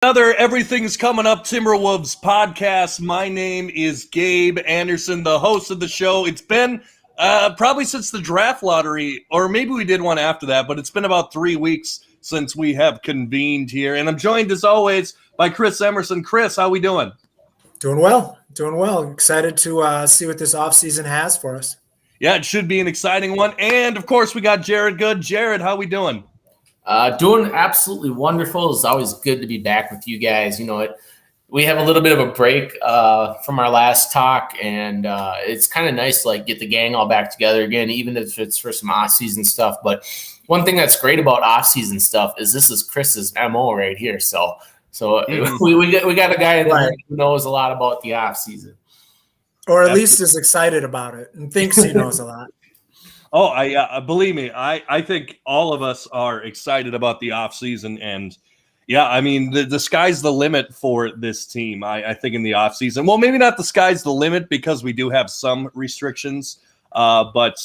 Another Everything's Coming Up Timberwolves podcast. My name is Gabe Anderson, the host of the show. It's been probably since the draft lottery, or maybe we did one after that, but it's been about 3 weeks since we have convened here. And I'm joined, as always, by Chris Emerson. Chris, how we doing? Doing well. Excited to see what this offseason has for us. Yeah, it should be an exciting one. And, of course, we got Jared Good. Jared, how we doing? Doing absolutely wonderful. It's always good to be back with you guys. You know, we have a little bit of a break from our last talk, and it's kind of nice to get the gang all back together again, even if it's for some off-season stuff. But one thing that's great about off-season stuff is this is Chris's MO right here. So we got a guy in there who knows a lot about the off-season. Or at least is excited about it and thinks he knows a lot. Oh, I believe me. I think all of us are excited about the offseason. And, yeah, I mean, the sky's the limit for this team, I think, in the offseason. Well, maybe not the sky's the limit because we do have some restrictions. But,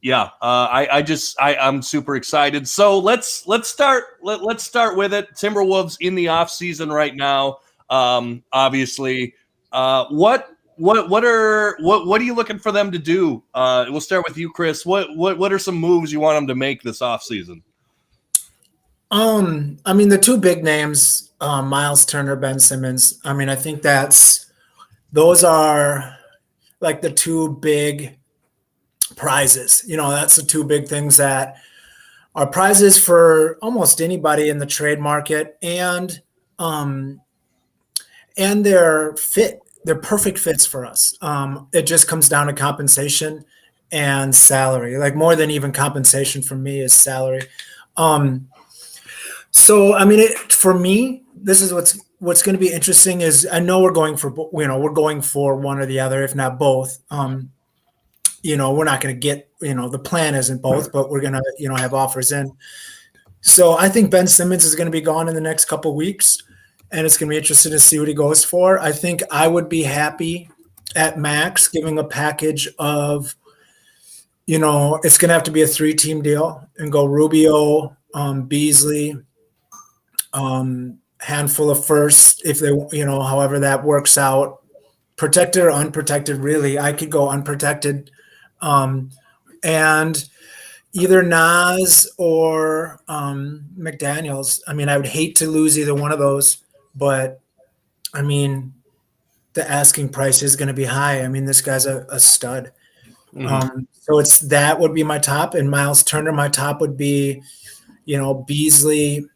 yeah, I'm super excited. So let's start with it. Timberwolves in the offseason right now. Obviously, What are you looking for them to do? We'll start with you, Chris. What are some moves you want them to make this offseason? I mean, the two big names, Miles Turner, Ben Simmons. I mean, I think those are like the two big prizes. You know, that's the two big things that are prizes for almost anybody in the trade market, and they're fit. They're perfect fits for us. It just comes down to compensation and salary. Like, more than even compensation for me is salary. So I mean, for me, this is what's going to be interesting is I know we're going for one or the other, if not both. We're not going to get, the plan isn't both, but we're going to, have offers in. So I think Ben Simmons is going to be gone in the next couple of weeks. And it's going to be interesting to see what he goes for. I think I would be happy at max giving a package of, it's going to have to be a 3-team deal and go Rubio, Beasley, handful of firsts if they, however that works out. Protected or unprotected, really. I could go unprotected. And either Nas or McDaniels. I mean, I would hate to lose either one of those. But, I mean, the asking price is going to be high. I mean, this guy's a stud. Mm-hmm. So that would be my top. And Miles Turner, my top would be, Beasley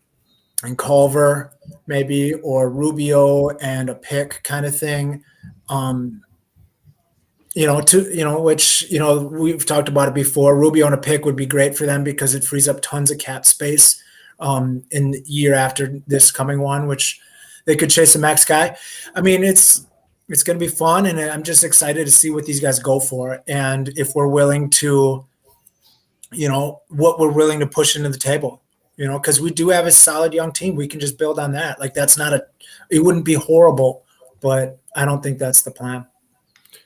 and Culver maybe, or Rubio and a pick kind of thing. Which we've talked about it before. Rubio and a pick would be great for them because it frees up tons of cap space in the year after this coming one, which – they could chase a max guy. I mean, it's going to be fun, and I'm just excited to see what these guys go for, and if we're willing to, what we're willing to push into the table, because we do have a solid young team. We can just build on that. Like, it wouldn't be horrible, but I don't think that's the plan.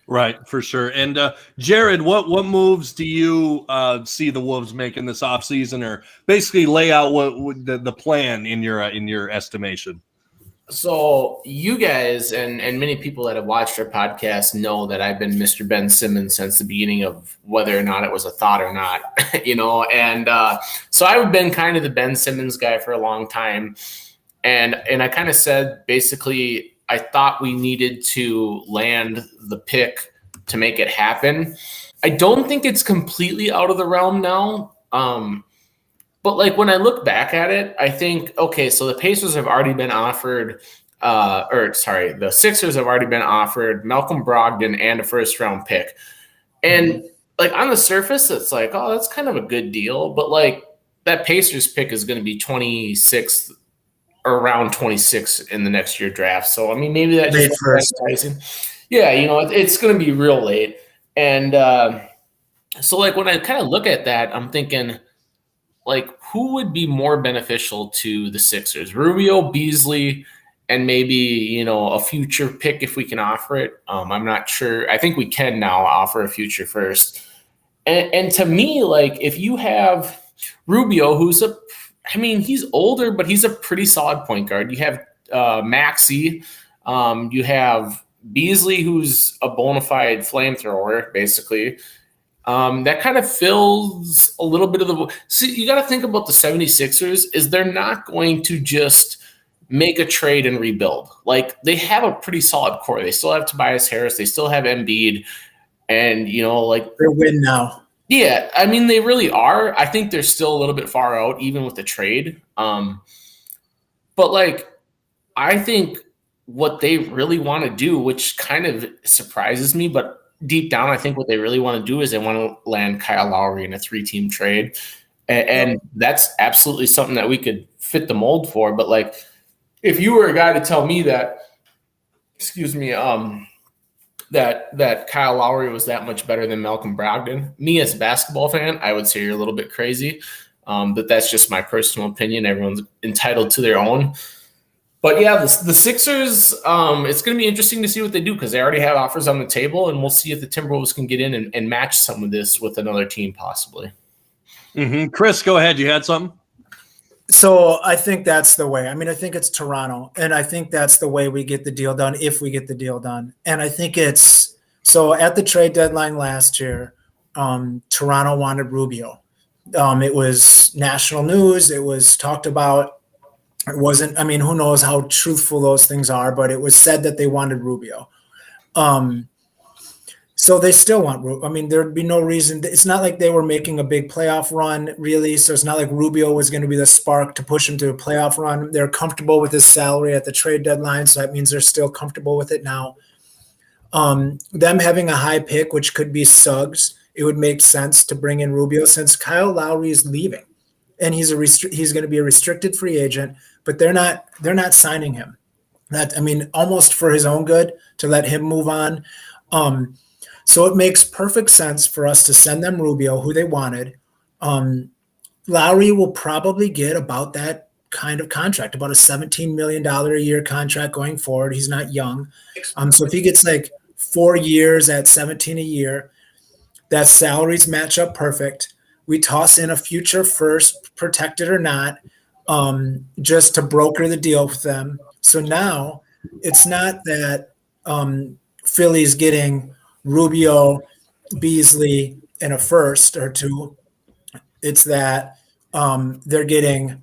Right, for sure. And Jared, what moves do you see the Wolves making this offseason, or basically lay out what the plan in your estimation? So you guys and many people that have watched our podcast know that I've been Mr. Ben Simmons since the beginning of whether or not it was a thought or not, and so I've been kind of the Ben Simmons guy for a long time. And I kind of said, basically, I thought we needed to land the pick to make it happen. I don't think it's completely out of the realm now. But when I look back at it, I think, okay, so the Pacers have already been offered, the Sixers have already been offered Malcolm Brogdon and a first-round pick. And, on the surface, it's oh, that's kind of a good deal. But, that Pacers pick is going to be 26th or around 26 in the next year draft. So, I mean, maybe that's just enticing. Yeah, it's going to be real late. And so, when I kind of look at that, I'm thinking – who would be more beneficial to the Sixers? Rubio, Beasley, and maybe, a future pick if we can offer it. I'm not sure. I think we can now offer a future first. And to me, if you have Rubio, he's older, but he's a pretty solid point guard. You have Maxey. You have Beasley, who's a bona fide flamethrower, basically. That kind of fills a little bit of the – see, you got to think about the 76ers is they're not going to just make a trade and rebuild. Like, they have a pretty solid core. They still have Tobias Harris. They still have Embiid. And, you know, like – they're win now. Yeah, I mean, they really are. I think they're still a little bit far out, even with the trade. But, like, I think what they really want to do, which kind of surprises me, but deep down, I think what they really want to do is they want to land Kyle Lowry in a 3-team trade. And that's absolutely something that we could fit the mold for. But, like, if you were a guy to tell me that, that Kyle Lowry was that much better than Malcolm Brogdon, me as a basketball fan, I would say you're a little bit crazy. But that's just my personal opinion. Everyone's entitled to their own. But, yeah, the Sixers, it's going to be interesting to see what they do because they already have offers on the table, and we'll see if the Timberwolves can get in and match some of this with another team possibly. Mm-hmm. Chris, go ahead. You had something? So I think that's the way. I mean, I think it's Toronto, and I think that's the way we get the deal done if we get the deal done. And I think it's – so at the trade deadline last year, Toronto wanted Rubio. It was national news. It was talked about. It wasn't – I mean, who knows how truthful those things are, but it was said that they wanted Rubio. So they still want Rubio. I mean, there'd be no reason – it's not like they were making a big playoff run, really, so it's not like Rubio was going to be the spark to push them to a playoff run. They're comfortable with his salary at the trade deadline, so that means they're still comfortable with it now. Them having a high pick, which could be Suggs, it would make sense to bring in Rubio since Kyle Lowry is leaving. And he's going to be a restricted free agent, but they're not signing him. That, I mean, almost for his own good to let him move on. So it makes perfect sense for us to send them Rubio, who they wanted. Lowry will probably get about that kind of contract, about a $17 million a year contract going forward. He's not young. So if he gets like 4 years at 17 a year, that salaries match up perfect. We toss in a future first, protected or not, just to broker the deal with them. So now it's not that Philly's getting Rubio, Beasley, and a first or two. It's that they're getting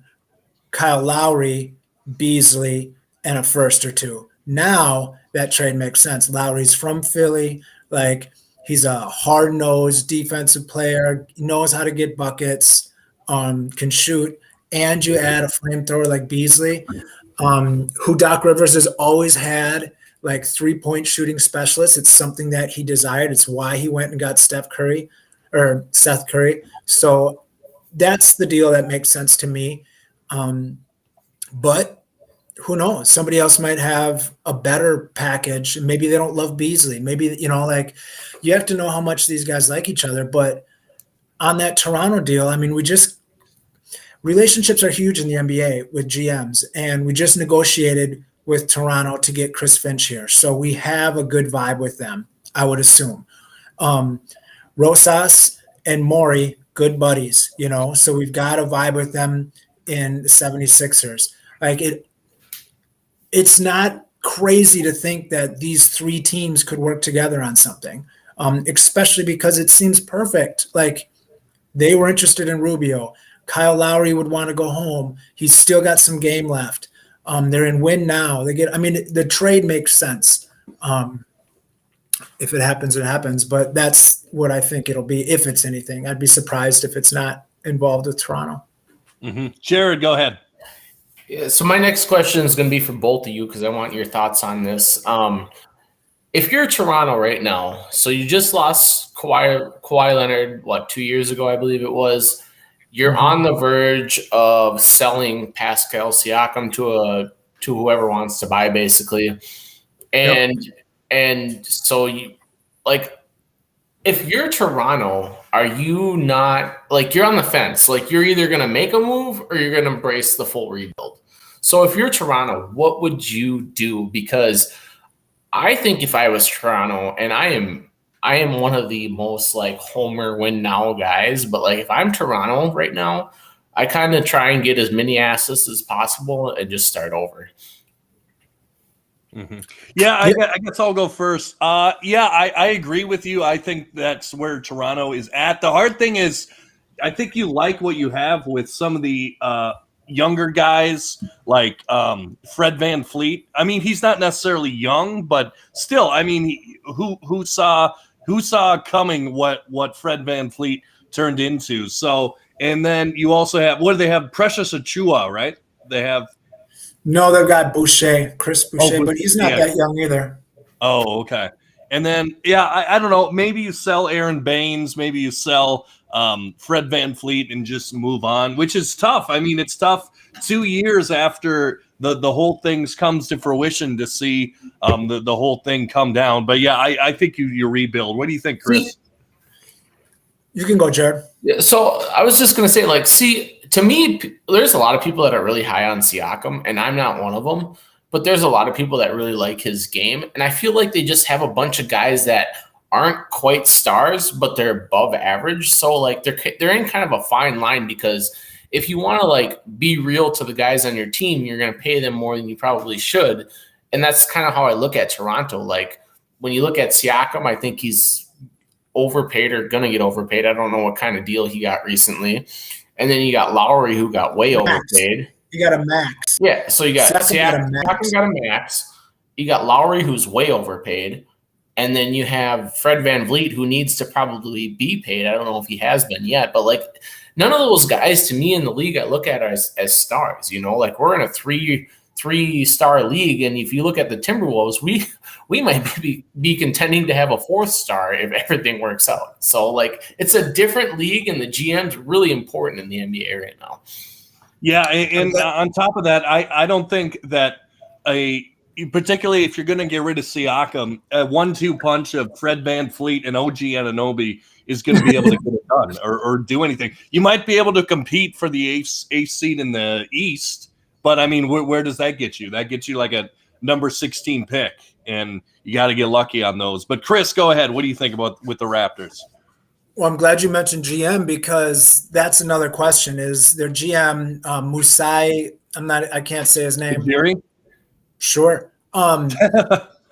Kyle Lowry, Beasley, and a first or two. Now that trade makes sense. Lowry's from Philly. Like, he's a hard-nosed defensive player, knows how to get buckets, can shoot, and you add a flamethrower like Beasley, who Doc Rivers has always had, like, three-point shooting specialist. It's something that he desired. It's why he went and got Seth Curry. So that's the deal that makes sense to me. But who knows? Somebody else might have a better package. Maybe they don't love Beasley. Maybe, you know, like, you have to know how much these guys like each other. But on that Toronto deal, I mean, relationships are huge in the NBA with GMs, and we just negotiated with Toronto to get Chris Finch here. So we have a good vibe with them, I would assume. Rosas and Morey, good buddies, you know, so we've got a vibe with them in the 76ers. Like, it's not crazy to think that these three teams could work together on something, especially because it seems perfect. Like, they were interested in Rubio. Kyle Lowry would want to go home. He's still got some game left. They're in win now. The trade makes sense. If it happens, it happens. But that's what I think it'll be, if it's anything. I'd be surprised if it's not involved with Toronto. Mm-hmm. Jared, go ahead. Yeah, so my next question is going to be for both of you because I want your thoughts on this. If you're Toronto right now, so you just lost Kawhi Leonard, 2 years ago, I believe it was. You're on the verge of selling Pascal Siakam to whoever wants to buy, basically. And so you, like, if you're Toronto, are you not, like, you're on the fence? Like, you're either going to make a move or you're going to embrace the full rebuild. So if you're Toronto, what would you do? Because I think if I was Toronto, and I am one of the most, like, homer win now guys, but, like, if I'm Toronto right now, I kind of try and get as many assets as possible and just start over. Yeah, I guess I'll go first. Yeah, I agree with you. I think that's where Toronto is at. The hard thing is, I think you like what you have with some of the younger guys like Fred Van Fleet. I mean, he's not necessarily young, but still, I mean, who saw coming what Fred Van Fleet turned into? So, and then you also have, what do they have? Precious Achua, right? They have. No, they've got Chris Boucher, Oh, but he's not yeah. that young either. Oh, okay. And then, yeah, I don't know. Maybe you sell Aaron Baines. Maybe you sell Fred Van Fleet and just move on, which is tough. I mean, it's tough 2 years after the whole thing's comes to fruition to see the whole thing come down. But, yeah, I think you rebuild. What do you think, Chris? You can go, Jared. Yeah, so I was just going to say, like, see, to me, there's a lot of people that are really high on Siakam, and I'm not one of them. But there's a lot of people that really like his game. And I feel like they just have a bunch of guys that aren't quite stars, but they're above average. So, like, they're in kind of a fine line, because if you want to, like, be real to the guys on your team, you're going to pay them more than you probably should. And that's kind of how I look at Toronto. Like, when you look at Siakam, I think he's overpaid or going to get overpaid. I don't know what kind of deal he got recently. And then you got Lowry, who got way overpaid. You got a max. Yeah, so you got Siakam got a max. You got Lowry, who's way overpaid. And then you have Fred Van Vliet, who needs to probably be paid. I don't know if he has been yet. But, like, none of those guys, to me, in the league, I look at as stars. You know, like, we're in a three-star league. And if you look at the Timberwolves, we might be contending to have a 4th star if everything works out. So, like, it's a different league, and the GM's really important in the NBA right now. Yeah, and on top of that, I don't think that particularly if you're going to get rid of Siakam, a 1-2 punch of Fred Van Fleet and OG Anunoby is going to be able to get it done or do anything. You might be able to compete for the eighth seed in the East, but I mean, where does that get you? That gets you like a number 16 pick, and you got to get lucky on those. But Chris, go ahead. What do you think with the Raptors? Well, I'm glad you mentioned GM, because that's another question. Is their GM Musai? I can't say his name. Ujiri? Sure.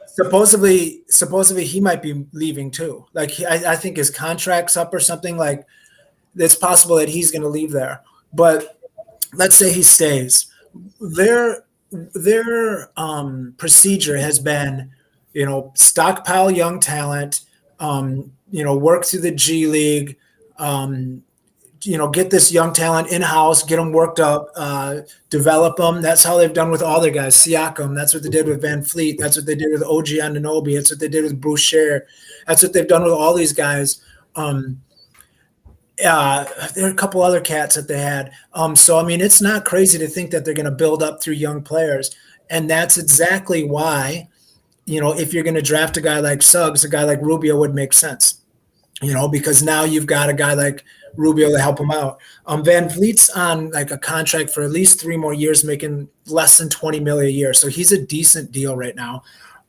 Supposedly he might be leaving too. Like, I think his contract's up or something. Like, it's possible that he's going to leave there. But let's say he stays. Their procedure has been, stockpile young talent. Work through the G League, get this young talent in-house, get them worked up, develop them. That's how they've done with all their guys. Siakam, that's what they did with Van Fleet. That's what they did with OG Anunoby. That's what they did with Boucher. That's what they've done with all these guys. There are a couple other cats that they had. So, I mean, it's not crazy to think that they're going to build up through young players. And that's exactly why, if you're going to draft a guy like Suggs, a guy like Rubio would make sense. Because now you've got a guy like Rubio to help him out. Van Vliet's on like a contract for at least 3 more years, making less than $20 million a year. So he's a decent deal right now.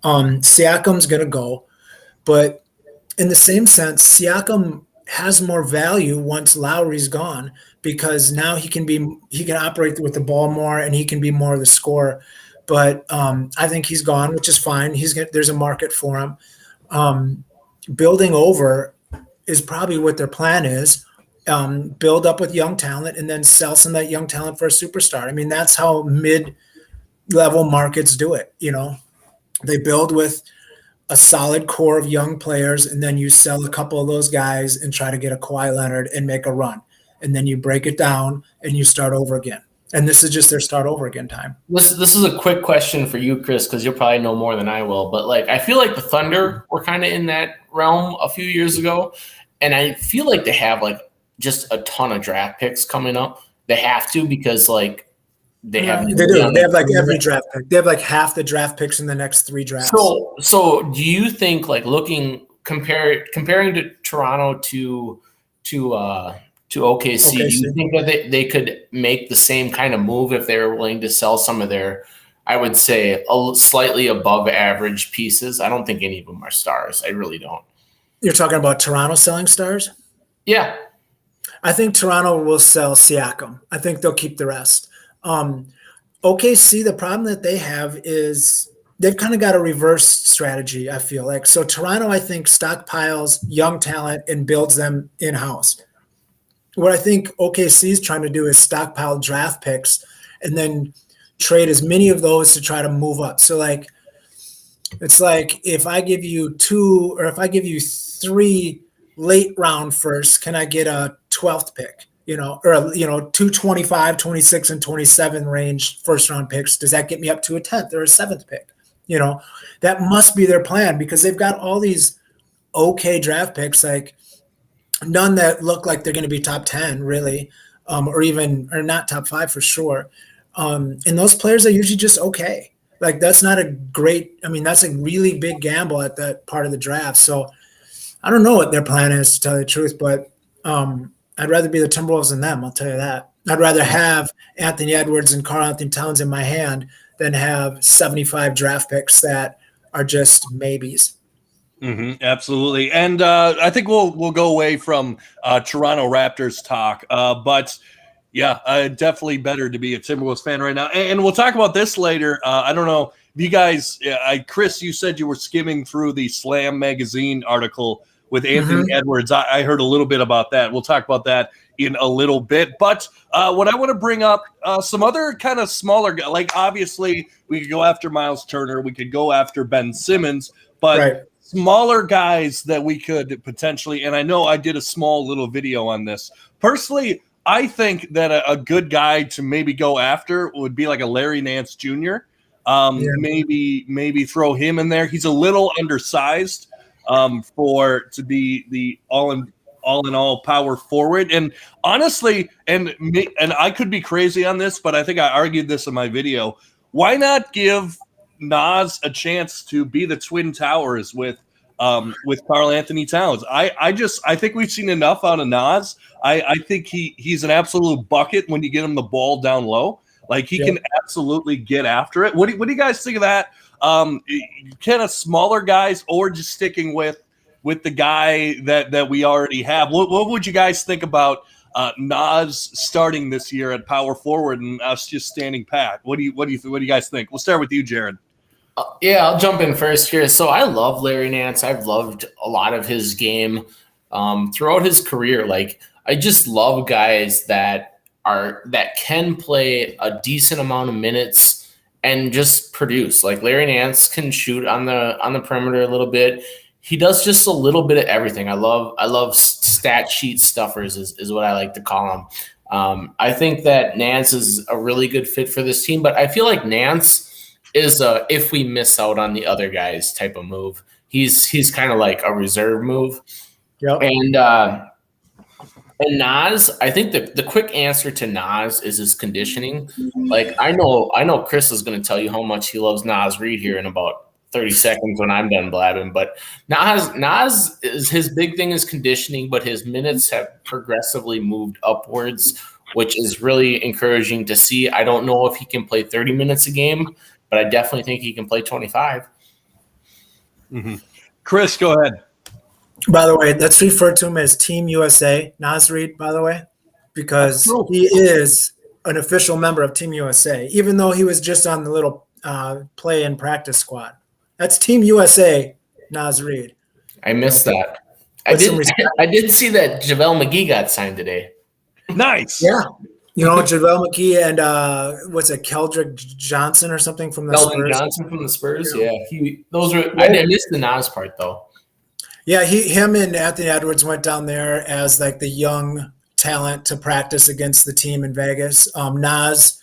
Siakam's going to go. But in the same sense, Siakam has more value once Lowry's gone, because now he can operate with the ball more, and he can be more of the scorer. But I think he's gone, which is fine. There's a market for him. Building over is probably what their plan is. Build up with young talent and then sell some of that young talent for a superstar. I mean, that's how mid-level markets do it. They build with a solid core of young players, and then you sell a couple of those guys and try to get a Kawhi Leonard and make a run. And then you break it down and you start over again. And this is just their start over again time. This is a quick question for you, Chris, because you'll probably know more than I will. But, like, I feel like the Thunder were kind of in that realm a few years ago. And I feel like they have, like, just a ton of draft picks coming up. They have to, because, like, they have. They do. They have, like, every draft pick. They have, like, half the draft picks in the next 3 drafts. So do you think, like, comparing to Toronto to OKC, do you think that they could make the same kind of move if they were willing to sell some of their, I would say, slightly above average pieces? I don't think any of them are stars. I really don't. You're talking about Toronto selling stars? Yeah. I think Toronto will sell Siakam. I think they'll keep the rest. OKC, the problem that they have is, they've kind of got a reverse strategy, I feel like. So Toronto, I think, stockpiles young talent and builds them in-house. What I think OKC is trying to do is stockpile draft picks and then trade as many of those to try to move up. So like, it's like if I give you 2 or if I give you 3 late round firsts, can I get a 12th pick? Or 225, 26, and 27 range first round picks. Does that get me up to a 10th or a 7th pick? That must be their plan because they've got all these okay draft picks, like none that look like they're going to be top 10 really, or not top 5 for sure. And those players are usually just okay. Like that's not that's a really big gamble at that part of the draft. So I don't know what their plan is, to tell you the truth, but I'd rather be the Timberwolves than them. I'll tell you that. I'd rather have Anthony Edwards and Karl Anthony Towns in my hand than have 75 draft picks that are just maybes. Mm-hmm, absolutely. And I think we'll go away from Toronto Raptors talk. But yeah, definitely better to be a Timberwolves fan right now. And we'll talk about this later. I don't know if you guys, Chris, you said you were skimming through the Slam magazine article with Anthony Edwards. I heard a little bit about that. We'll talk about that in a little bit. But what I want to bring up, some other kind of smaller guys, like obviously we could go after Miles Turner. We could go after Ben Simmons. But smaller guys that we could potentially, and I know I did a small little video on this. Personally, I think that a good guy to maybe go after would be like a Larry Nance Jr. Maybe throw him in there. He's a little undersized to be the all in all power forward. And honestly, and I could be crazy on this, but I think I argued this in my video. Why not give Nas a chance to be the Twin Towers with Karl Anthony Towns? I think we've seen enough out of Nas. I think he's an absolute bucket when you get him the ball down low. Like he can absolutely get after it. What do you guys think of that? Kind of smaller guys, or just sticking with the guy that we already have? What would you guys think about Nas starting this year at power forward and us just standing pat? What do you guys think? We'll start with you, Jared. Yeah, I'll jump in first here. So I love Larry Nance. I've loved a lot of his game throughout his career. Like I just love guys that can play a decent amount of minutes and just produce. Like Larry Nance can shoot on the perimeter a little bit. He does just a little bit of everything. I love stat sheet stuffers is what I like to call them. I think that Nance is a really good fit for this team, but I feel like Nance is if we miss out on the other guys type of move. He's kind of like a reserve move. Yep. And Nas, I think the quick answer to Nas is his conditioning. Like I know Chris is going to tell you how much he loves Nas Reed here in about 30 seconds when I'm done blabbing. But Nas is his big thing is conditioning, but his minutes have progressively moved upwards, which is really encouraging to see. I don't know if he can play 30 minutes a game, but I definitely think he can play 25. Mm-hmm. Chris, go ahead. By the way, let's refer to him as Team USA, Nas Reed, by the way, because he is an official member of Team USA, even though he was just on the little play and practice squad. That's Team USA, Nas Reed. I missed that. I did see that JaVale McGee got signed today. Nice. Yeah. JaVale McGee and what's it, Keldrick Johnson or something from the Spurs? Johnson from the Spurs, yeah. I missed the Nas part though. Yeah, him and Anthony Edwards went down there as like the young talent to practice against the team in Vegas. Nas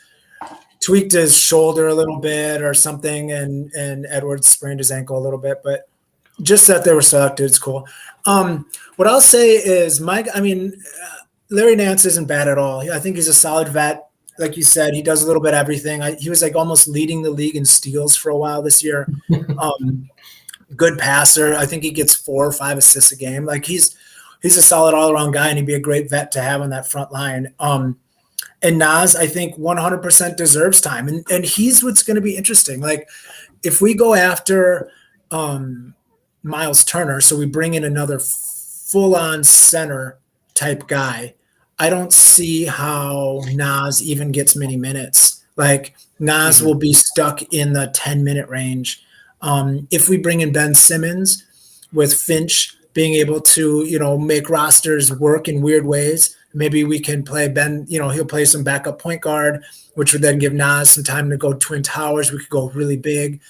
tweaked his shoulder a little bit or something, and Edwards sprained his ankle a little bit, but just that they were selected, it's cool. What I'll say is, Larry Nance isn't bad at all. I think he's a solid vet. Like you said, he does a little bit of everything. He was like almost leading the league in steals for a while this year. Good passer. I think he gets 4 or 5 assists a game. Like he's a solid all-around guy, and he'd be a great vet to have on that front line. And Nas, I think 100% deserves time. And he's what's going to be interesting. Like if we go after Miles Turner, so we bring in another full-on center type guy, I don't see how Nas even gets many minutes. Like Nas will be stuck in the 10-minute range. If we bring in Ben Simmons with Finch being able to, make rosters work in weird ways, maybe we can play Ben, he'll play some backup point guard, which would then give Nas some time to go Twin Towers. We could go really big.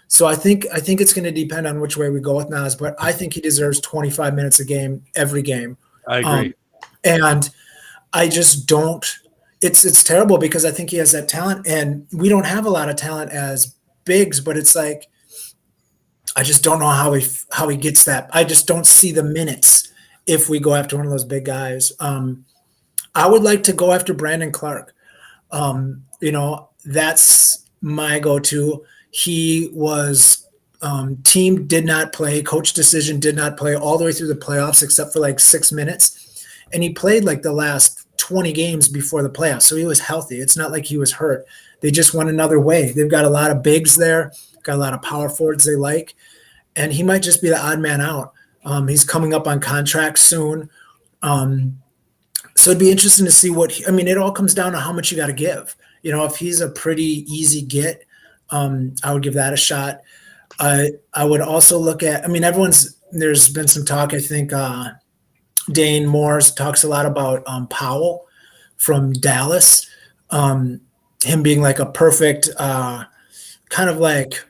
So I think it's going to depend on which way we go with Nas, but I think he deserves 25 minutes a game, every game. I agree. And I just don't. It's terrible because I think he has that talent, and we don't have a lot of talent as bigs. But it's like I just don't know how he gets that. I just don't see the minutes if we go after one of those big guys. I would like to go after Brandon Clark. That's my go-to. He was team did not play, coach decision did not play all the way through the playoffs except for like 6 minutes. And he played like the last 20 games before the playoffs. So he was healthy. It's not like he was hurt. They just went another way. They've got a lot of bigs there, got a lot of power forwards they like. And he might just be the odd man out. He's coming up on contract soon. So it'd be interesting to see it all comes down to how much you got to give. If he's a pretty easy get, I would give that a shot. I would also look at, there's been some talk, I think Dane Morris talks a lot about Powell from Dallas, him being like a perfect kind of like,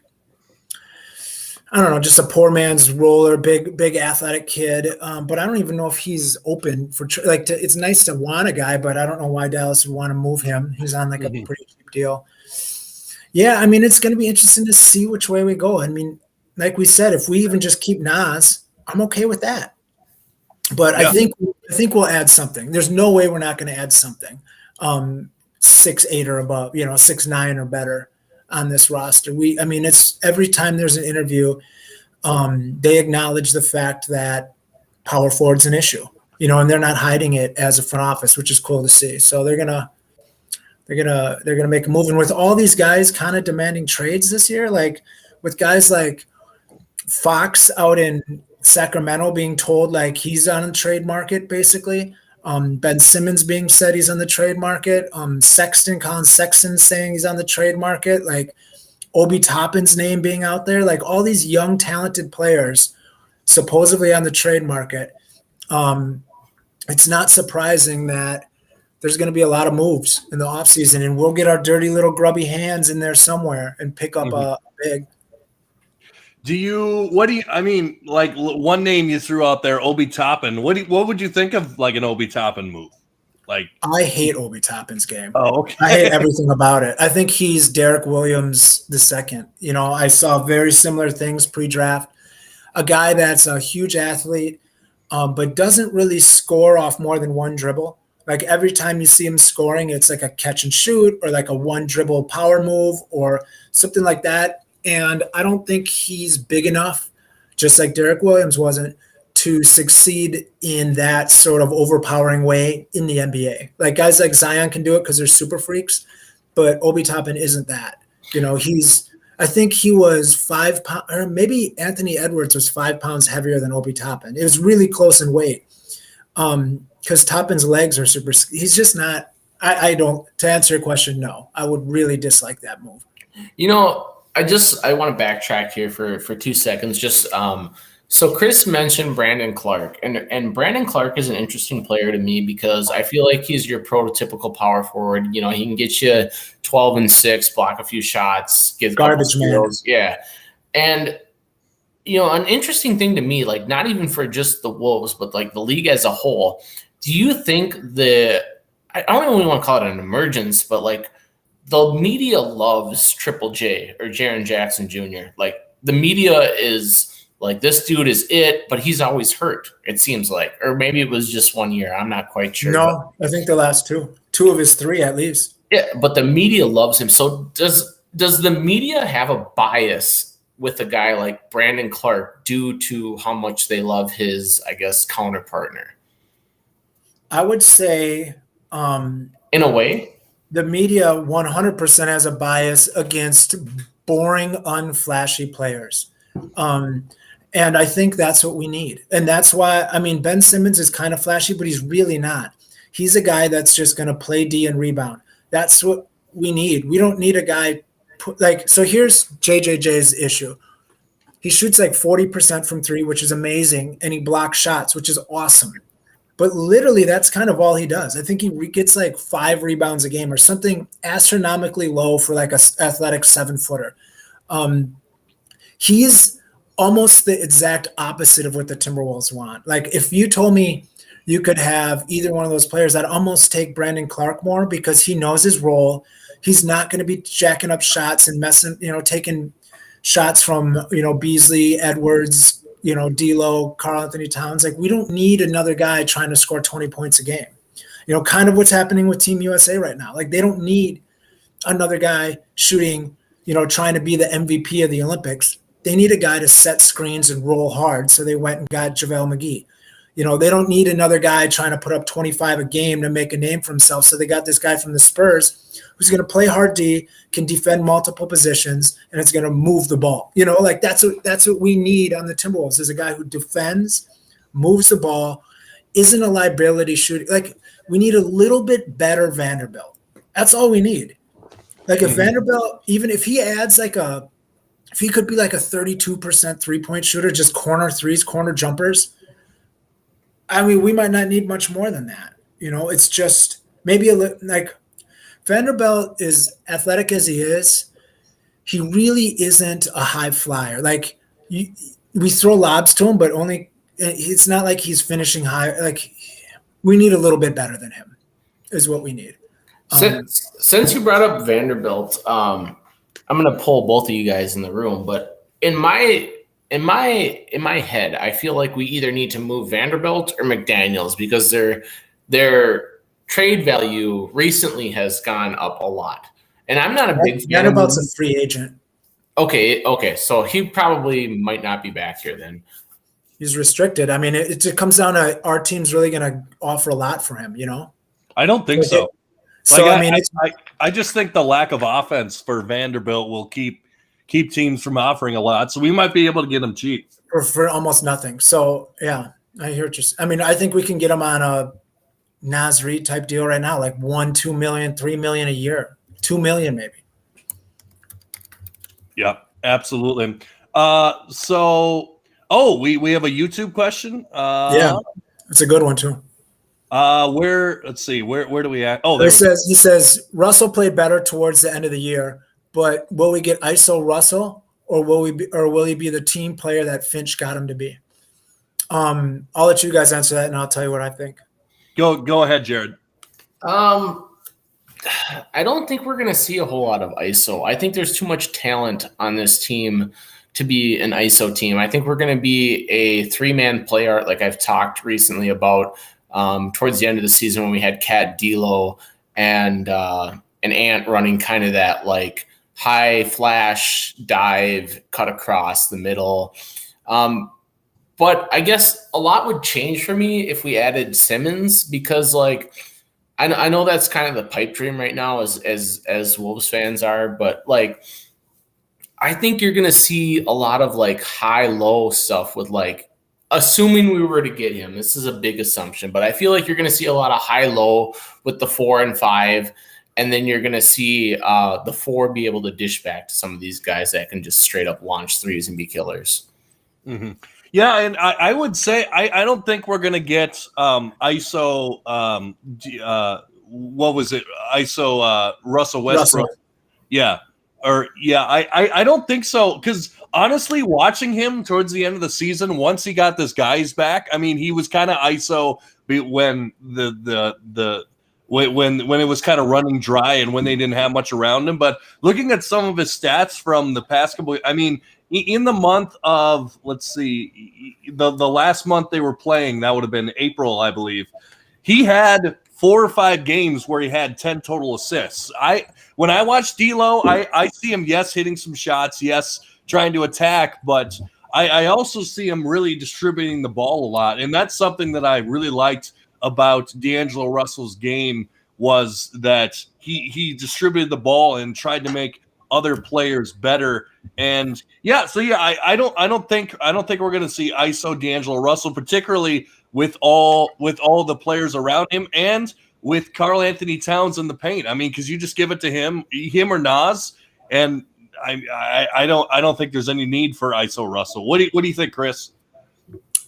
I don't know, just a poor man's roller, big athletic kid. But I don't even know if he's open for it's nice to want a guy, but I don't know why Dallas would want to move him. He's on like a pretty cheap deal. Yeah, it's going to be interesting to see which way we go. Like we said, if we even just keep Nas, I'm okay with that. But yeah. I think we'll add something. There's no way we're not going to add something. 6'8" or above, 6'9" or better on this roster. It's every time there's an interview, they acknowledge the fact that power forward's an issue, and they're not hiding it as a front office, which is cool to see. So they're gonna make a move. And with all these guys kind of demanding trades this year, like with guys like Fox out in Sacramento being told like he's on the trade market, basically. Ben Simmons being said he's on the trade market. Colin Sexton saying he's on the trade market. Like Obi Toppin's name being out there. Like all these young, talented players supposedly on the trade market. It's not surprising that there's going to be a lot of moves in the offseason, and we'll get our dirty little grubby hands in there somewhere and pick up a big. One name you threw out there, Obi Toppin. What would you think of like an Obi Toppin move? Like, I hate Obi Toppin's game. Oh, okay. I hate everything about it. I think he's Derek Williams II. I saw very similar things pre-draft. A guy that's a huge athlete, but doesn't really score off more than one dribble. Like every time you see him scoring, it's like a catch and shoot or like a one dribble power move or something like that. And I don't think he's big enough, just like Derek Williams wasn't, to succeed in that sort of overpowering way in the NBA. Like guys like Zion can do it because they're super freaks, but Obi Toppin isn't that. I think he was 5 pounds, or maybe Anthony Edwards was 5 pounds heavier than Obi Toppin. It was really close in weight because Toppin's legs are super. He's just not. I don't. To answer your question, no. I would really dislike that move. I want to backtrack here for 2 seconds. So Chris mentioned Brandon Clark, and Brandon Clark is an interesting player to me because I feel like he's your prototypical power forward. He can get you 12 and 6, block a few shots, give garbage man. Yeah. And an interesting thing to me, like not even for just the Wolves, but like the league as a whole, do you think I don't really want to call it an emergence, but like the media loves Triple J or Jaren Jackson Jr. Like the media is like, this dude is it, but he's always hurt, it seems like. Or maybe it was just 1 year. I'm not quite sure. No, I think the last two of his 3 at least. Yeah, but the media loves him. So does the media have a bias with a guy like Brandon Clark due to how much they love his, I guess, counter partner? I would say in a way, the media 100% has a bias against boring, unflashy players. And I think that's what we need. And that's why, Ben Simmons is kind of flashy, but he's really not. He's a guy that's just going to play D and rebound. That's what we need. We don't need a guy so here's JJ's issue. He shoots like 40% from three, which is amazing, and he blocks shots, which is awesome. But literally, that's kind of all he does. I think he gets like 5 rebounds a game or something astronomically low for like a athletic 7-footer. He's almost the exact opposite of what the Timberwolves want. Like if you told me you could have either one of those players, I'd almost take Brandon Clark more because he knows his role. He's not going to be jacking up shots and taking shots from, Beasley, Edwards, D'Lo, Karl Anthony Towns. Like we don't need another guy trying to score 20 points a game. Kind of what's happening with Team USA right now. Like they don't need another guy shooting, trying to be the MVP of the Olympics. They need a guy to set screens and roll hard. So they went and got JaVale McGee. They don't need another guy trying to put up 25 a game to make a name for himself. So they got this guy from the Spurs who's going to play hard D, can defend multiple positions, and it's going to move the ball. That's what we need on the Timberwolves is a guy who defends, moves the ball, isn't a liability shooter. Like we need a little bit better Vanderbilt. That's all we need. Like if Vanderbilt, even if he adds if he could be like a 32% 3-point shooter, just corner threes, corner jumpers, I mean, we might not need much more than that. It's just maybe like Vanderbilt is athletic as he is. He really isn't a high flyer. Like we throw lobs to him, but only it's not like he's finishing high. Like we need a little bit better than him is what we need. Since you brought up Vanderbilt, I'm going to pull both of you guys in the room, but in my head, I feel like we either need to move Vanderbilt or McDaniels because their trade value recently has gone up a lot. And I'm not a big fan. Vanderbilt's a free agent. Okay. So he probably might not be back here then. He's restricted. I mean, it comes down to our team's really going to offer a lot for him, I don't think so. So, I just think the lack of offense for Vanderbilt will keep teams from offering a lot. So we might be able to get them cheap. For almost nothing. So, yeah, I hear what you're saying. I mean, I think we can get him on a Naz Reid type deal right now, like $1-2 million, $3 million a year, $2 million maybe. Yeah, absolutely. We have a YouTube question. Yeah, it's a good one too. Let's see, where do we at? Oh, he says Russell played better towards the end of the year, but will we get ISO Russell or will he be the team player that Finch got him to be? I'll let you guys answer that and I'll tell you what I think. Go ahead, Jared. I don't think we're going to see a whole lot of ISO. I think there's too much talent on this team to be an ISO team. I think we're going to be a 3-man player, like I've talked recently about towards the end of the season when we had Cat, D'Lo, and Ant running kind of that like high flash dive cut across the middle. But I guess a lot would change for me if we added Simmons because like I know that's kind of the pipe dream right now as Wolves fans are, but like I think you're gonna see a lot of like high-low stuff with like assuming we were to get him. This is a big assumption, but I feel like you're gonna see a lot of high-low with the 4 and 5, and then you're gonna see the 4 be able to dish back to some of these guys that can just straight up launch threes and be killers. Mm-hmm. Yeah, and I would say I don't think we're gonna get ISO. What was it? ISO Russell Westbrook. Yeah, I don't think so because honestly, watching him towards the end of the season, once he got this guys back, I mean, he was kind of ISO when when it was kind of running dry and when they didn't have much around him. But looking at some of his stats from the past couple, I mean. In the month of, let's see, the last month they were playing, that would have been April, I believe. He had 4 or 5 games where he had 10 total assists. When I watch D'Lo, I see him, yes, hitting some shots, yes, trying to attack, but I also see him really distributing the ball a lot. And that's something that I really liked about D'Angelo Russell's game was that he distributed the ball and tried to make other players better. And I don't think we're going to see ISO D'Angelo Russell, particularly with all the players around him and with Karl Anthony Towns in the paint. I mean, because you just give it to him or Nas, and I don't think there's any need for ISO Russell. What do you think, Chris?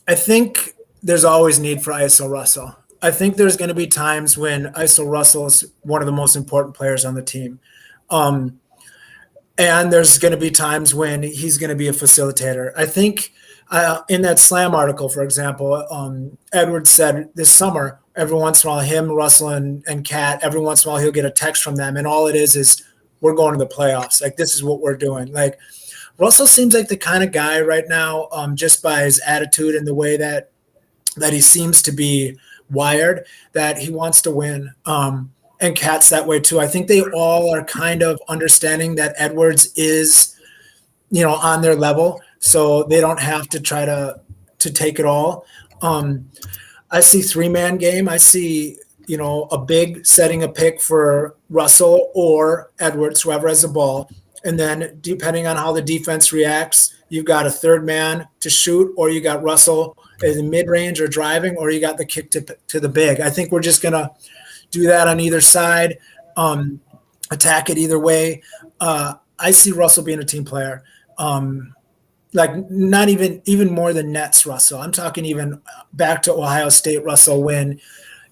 I think there's always need for ISO Russell. I think there's going to be times when ISO Russell is one of the most important players on the team. And there's going to be times when he's going to be a facilitator. I think in that Slam article, for example, Edwards said this summer, every once in a while, him, Russell, and Kat, every once in a while he'll get a text from them, and all it is we're going to the playoffs. Like, this is what we're doing. Like, Russell seems like the kind of guy right now, just by his attitude and the way that he seems to be wired, that he wants to win. And Kat's that way too. I think they all are kind of understanding that Edwards is, on their level, so they don't have to try to take it all. I see 3-man game. I see, a big setting a pick for Russell or Edwards, whoever has the ball. And then depending on how the defense reacts, you've got a third man to shoot, or you got Russell in mid-range or driving, or you got the kick to the big. I think we're just going to do that on either side, attack it either way. I see Russell being a team player, like not even more than Nets Russell. I'm talking even back to Ohio State Russell, when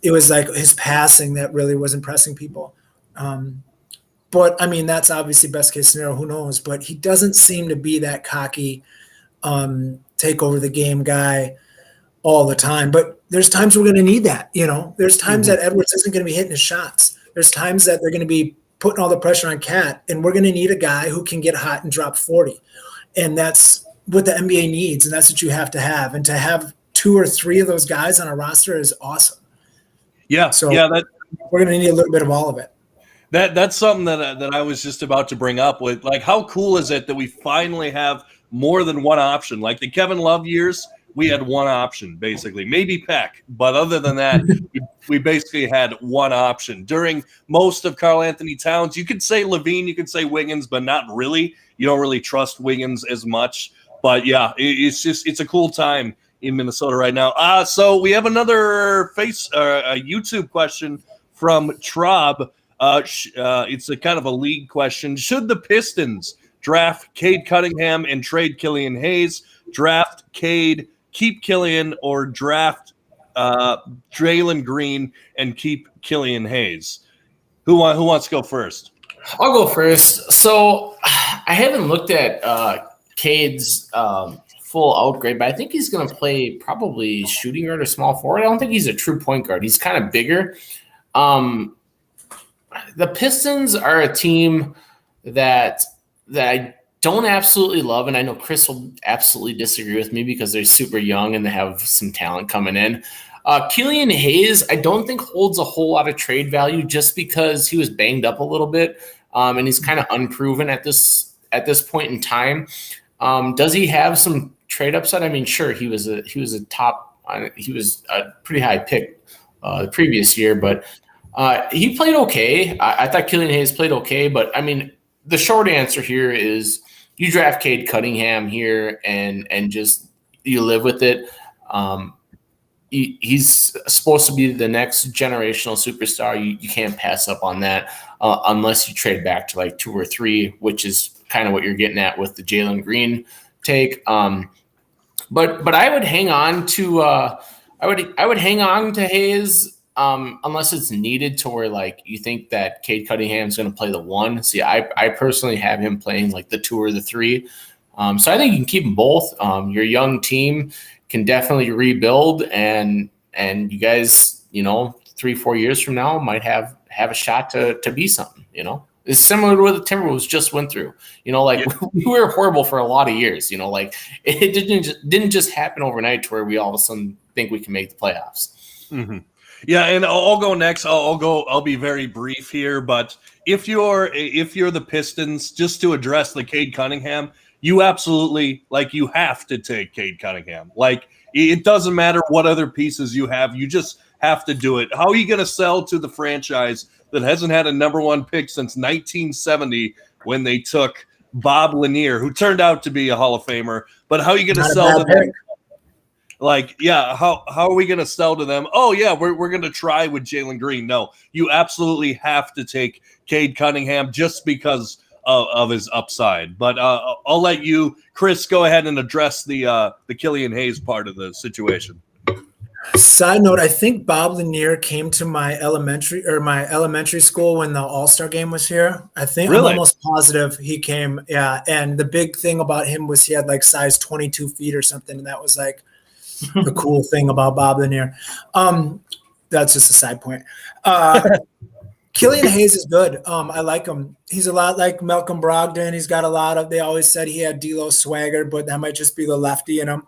it was like his passing that really was impressing people. But I mean, that's obviously best case scenario. Who knows? But he doesn't seem to be that cocky, take over the game guy all the time. But there's times we're going to need that. There's times that Edwards isn't going to be hitting his shots. There's times that they're going to be putting all the pressure on Kat, and we're going to need a guy who can get hot and drop 40. And that's what the NBA needs, and that's what you have to have. And to have 2 or 3 of those guys on a roster is awesome. Yeah. So we're going to need a little bit of all of it. That's something that I was just about to bring up with, like, how cool is it that we finally have more than one option? Like the Kevin Love years, we had one option, basically, maybe Peck. But other than that, we basically had one option. During most of Karl Anthony Towns, you could say Levine, you could say Wiggins, but not really. You don't really trust Wiggins as much. But yeah, it's a cool time in Minnesota right now. So we have another a YouTube question from Traub. It's a kind of a league question. Should the Pistons draft Cade Cunningham and trade Killian Hayes, draft Cade, keep Killian, or draft Jalen Green and keep Killian Hayes? Who wants to go first? I'll go first. So I haven't looked at Cade's full outgrade, but I think he's going to play probably shooting guard or small forward. I don't think he's a true point guard. He's kind of bigger. The Pistons are a team that I don't absolutely love, and I know Chris will absolutely disagree with me because they're super young and they have some talent coming in. Killian Hayes, I don't think holds a whole lot of trade value just because he was banged up a little bit, and he's kind of unproven at this point in time. Does he have some trade upside? I mean, sure, he was a pretty high pick the previous year, but he played okay. I thought Killian Hayes played okay, but I mean, the short answer here is you draft Cade Cunningham here and just you live with it. He's supposed to be the next generational superstar. You can't pass up on that unless you trade back to like 2 or 3, which is kind of what you're getting at with the Jalen Green take. But I would hang on to I would hang on to Hayes. Unless it's needed to where like you think that Cade Cunningham is going to play the 1. See, I personally have him playing like the 2 or the 3. So I think you can keep them both. Your young team can definitely rebuild, and you guys, 3-4 years from now might have a shot to be something. It's similar to what the Timberwolves just went through. We were horrible for a lot of years. Like it didn't just happen overnight to where we all of a sudden think we can make the playoffs. Mm-hmm. Yeah, and I'll go next. I'll be very brief here, but if you're the Pistons, just to address the Cade Cunningham, you absolutely you have to take Cade Cunningham. Like, it doesn't matter what other pieces you have, you just have to do it. How are you going to sell to the franchise that hasn't had a number 1 pick since 1970 when they took Bob Lanier, who turned out to be a Hall of Famer? But how are you going to sell to them? Like, yeah, how are we going to sell to them? Oh, yeah, we're going to try with Jalen Green. No, you absolutely have to take Cade Cunningham just because of his upside. But I'll let you, Chris, go ahead and address the Killian Hayes part of the situation. Side note, I think Bob Lanier came to my elementary school when the All-Star game was here. I think Really? I'm almost positive he came. Yeah. And the big thing about him was he had like size 22 feet or something. And that was like the cool thing about Bob Lanier. That's just a side point. Killian Hayes is good. I like him. He's a lot like Malcolm Brogdon. He's got a lot of, they always said he had D'Lo swagger, but that might just be the lefty in him.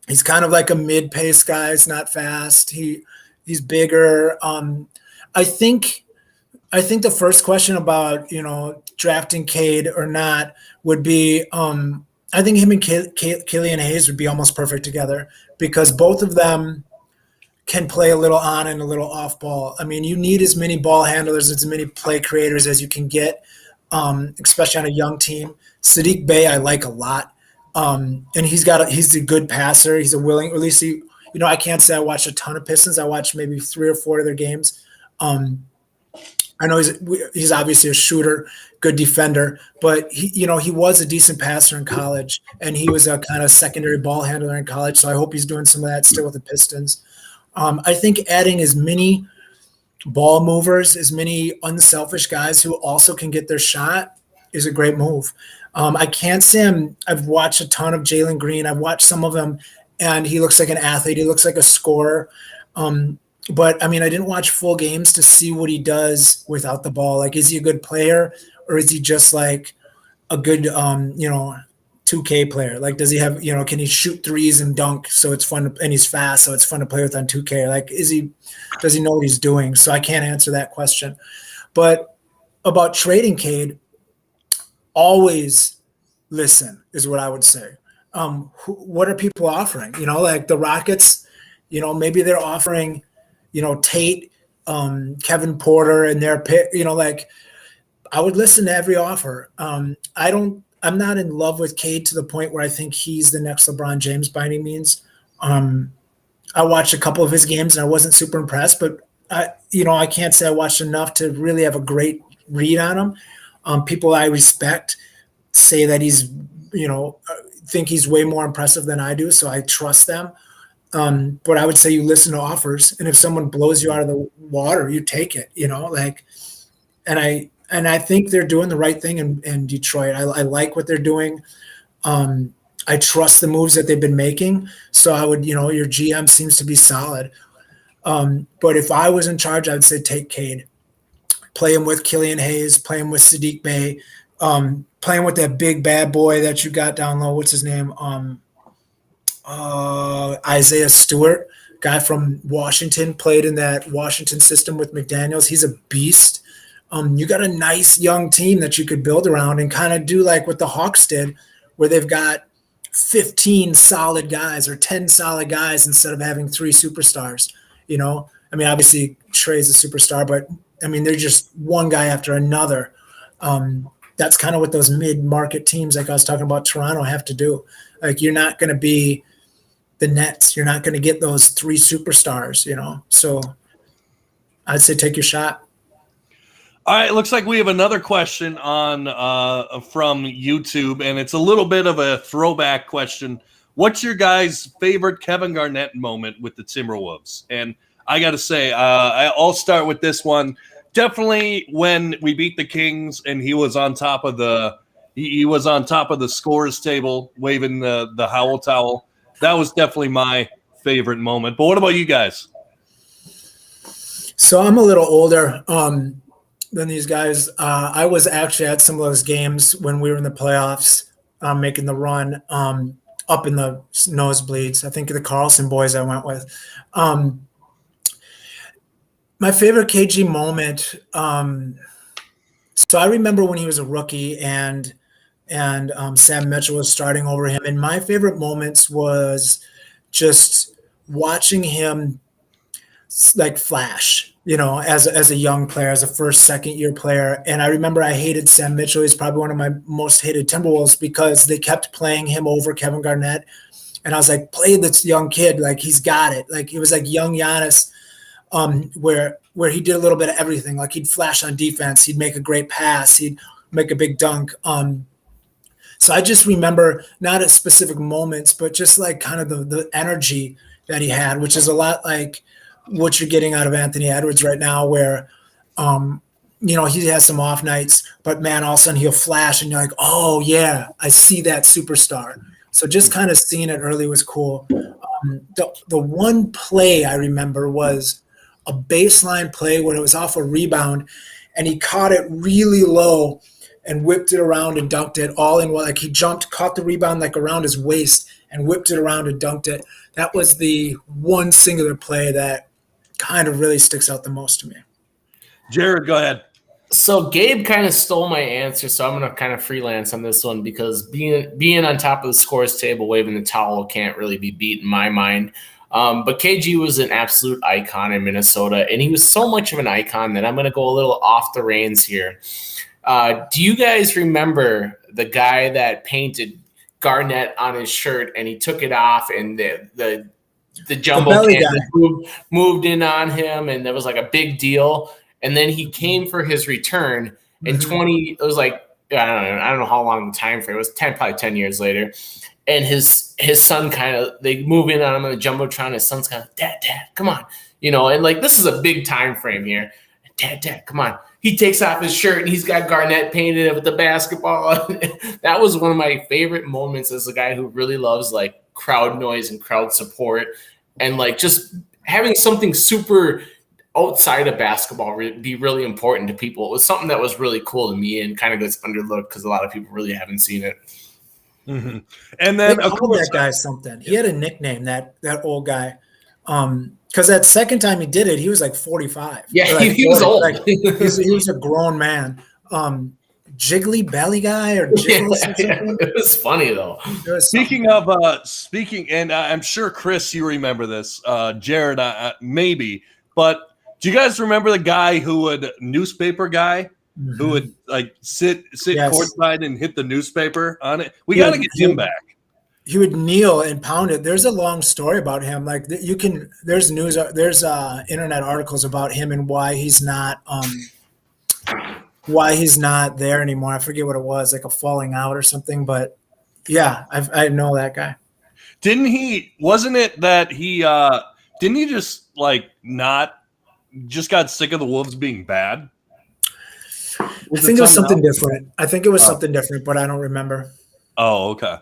He's kind of like a mid-pace guy. He's not fast. He's bigger. I think the first question about, drafting Cade or not would be, I think him and Killian Hayes would be almost perfect together because both of them can play a little on and a little off ball. I mean, you need as many ball handlers, as many play creators as you can get, especially on a young team. Sadiq Bey, I like a lot. And he's a good passer. He's a willing, or at least I can't say I watched a ton of Pistons. I watched maybe 3 or 4 of their games. I know he's obviously a shooter, good defender, but he was a decent passer in college and he was a kind of secondary ball handler in college. So I hope he's doing some of that still with the Pistons. I think adding as many ball movers, as many unselfish guys who also can get their shot is a great move. I can't say I've watched a ton of Jalen Green. I've watched some of them, and he looks like an athlete. He looks like a scorer. But, I mean, I didn't watch full games to see what he does without the ball. Like, is he a good player, or is he just like a good, 2K player? Like, does he have, can he shoot threes and dunk so it's fun, and he's fast so it's fun to play with on 2K? Like, does he know what he's doing? So I can't answer that question. But about trading Cade, always listen is what I would say. What are people offering? Like the Rockets, maybe they're offering, Tate, Kevin Porter and their pick, like I would listen to every offer. I'm not in love with Cade to the point where I think he's the next LeBron James by any means. I watched a couple of his games and I wasn't super impressed, but I can't say I watched enough to really have a great read on him. People I respect say that he's, think he's way more impressive than I do. So I trust them. But I would say you listen to offers, and if someone blows you out of the water, you take it, and I think they're doing the right thing in Detroit. I like what they're doing. I trust the moves that they've been making. So I would, your GM seems to be solid. But if I was in charge, I would say take Cade. Play him with Killian Hayes, play him with Sadiq Bey, play him with that big bad boy that you got down low. What's his name? Isaiah Stewart, guy from Washington, played in that Washington system with McDaniels. He's a beast. You got a nice young team that you could build around and kind of do like what the Hawks did, where they've got 15 solid guys or 10 solid guys instead of having 3 superstars. I mean, obviously Trey's a superstar, but I mean, they're just one guy after another. That's kind of what those mid-market teams, like I was talking about Toronto, have to do. Like, you're not going to be the Nets. You're not going to get those 3 superstars, So I'd say take your shot. All right, looks like we have another question on from YouTube, and it's a little bit of a throwback question. What's your guys' favorite Kevin Garnett moment with the Timberwolves? And I got to say, I'll start with this one. Definitely when we beat the Kings and he was on top of the scorers table waving the Howell towel. That was definitely my favorite moment. But what about you guys? So I'm a little older than these guys. I was actually at some of those games when we were in the playoffs, making the run up in the nosebleeds. I think the Carlson boys I went with. My favorite KG moment. So I remember when he was a rookie and Sam Mitchell was starting over him. And my favorite moments was just watching him like flash, as a young player, as a first, second year player. And I remember I hated Sam Mitchell. He's probably one of my most hated Timberwolves because they kept playing him over Kevin Garnett. And I was like, play this young kid. Like, he's got it. Like, it was like young Giannis. Where he did a little bit of everything. Like, he'd flash on defense, he'd make a great pass, he'd make a big dunk. So I just remember not at specific moments, but just like kind of the energy that he had, which is a lot like what you're getting out of Anthony Edwards right now, where he has some off nights, but man, all of a sudden he'll flash and you're like, oh yeah, I see that superstar. So just kind of seeing it early was cool. The one play I remember was a baseline play when it was off a rebound and he caught it really low and whipped it around and dunked it all in one. Like he jumped, caught the rebound like around his waist and whipped it around and dunked it. That was the one singular play that kind of really sticks out the most to me. Jared, go ahead. So Gabe kind of stole my answer, so I'm going to kind of freelance on this one because being on top of the scores table, waving the towel can't really be beat in my mind. But KG was an absolute icon in Minnesota, and he was so much of an icon that I'm going to go a little off the reins here. Do you guys remember the guy that painted Garnett on his shirt and he took it off and the jumbo canvas moved in on him and there was like a big deal? And then he came for his return in it was like, I don't know how long the time frame. It was probably 10 years later. And his son they move in on him on the Jumbotron. His son's kind of, Dad, come on. And like, this is a big time frame here. Dad, come on. He takes off his shirt and he's got Garnett painted with the basketball. That was one of my favorite moments as a guy who really loves like crowd noise and crowd support and like just having something super outside of basketball be really important to people. It was something that was really cool to me and kind of gets underlooked because a lot of people really haven't seen it. Mm-hmm. And then of course, that guy something. He had a nickname, that old guy. Because that second time he did it, he was like 45. Yeah, like he was old. Like, he was a grown man. Jiggly Belly guy or Jiggly something. It was funny though. Speaking, and I'm sure Chris, you remember this. Jared, maybe, but do you guys remember the guy who would who would like sit courtside and hit the newspaper on it? We got to get him back. He would kneel and pound it. There's a long story about him. Like there's internet articles about him and why he's not there anymore. I forget what it was, like a falling out or something. But yeah, I know that guy. Didn't he? Wasn't it that he? Didn't he just got sick of the Wolves being bad? I think it was something different. I think it was something different, but I don't remember. Oh, okay.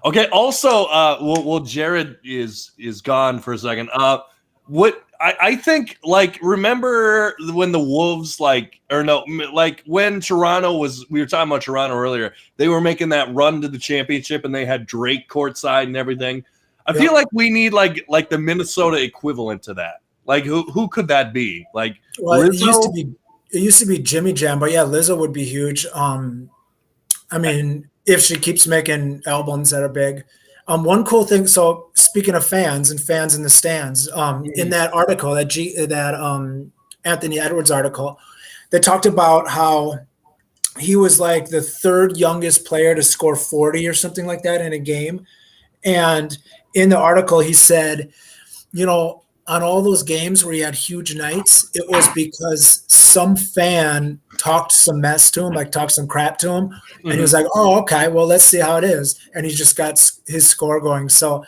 Okay. Also, well, Jared is gone for a second. What I think, like, remember when the Wolves, when Toronto we were talking about Toronto earlier, they were making that run to the championship and they had Drake courtside and everything. I feel like we need like the Minnesota equivalent to that. Like who could that be? Like, well, it used to be Jimmy Jam, but yeah, Lizzo would be huge. I mean, if she keeps making albums that are big. One cool thing. So speaking of fans and fans in the stands, in that article, that Anthony Edwards article, they talked about how he was like the third youngest player to score 40 or something like that in a game. And in the article, he said, on all those games where he had huge nights, it was because some fan talked some mess to him, like talked some crap to him. And he was like, oh, okay, well, let's see how it is. And he just got his score going. So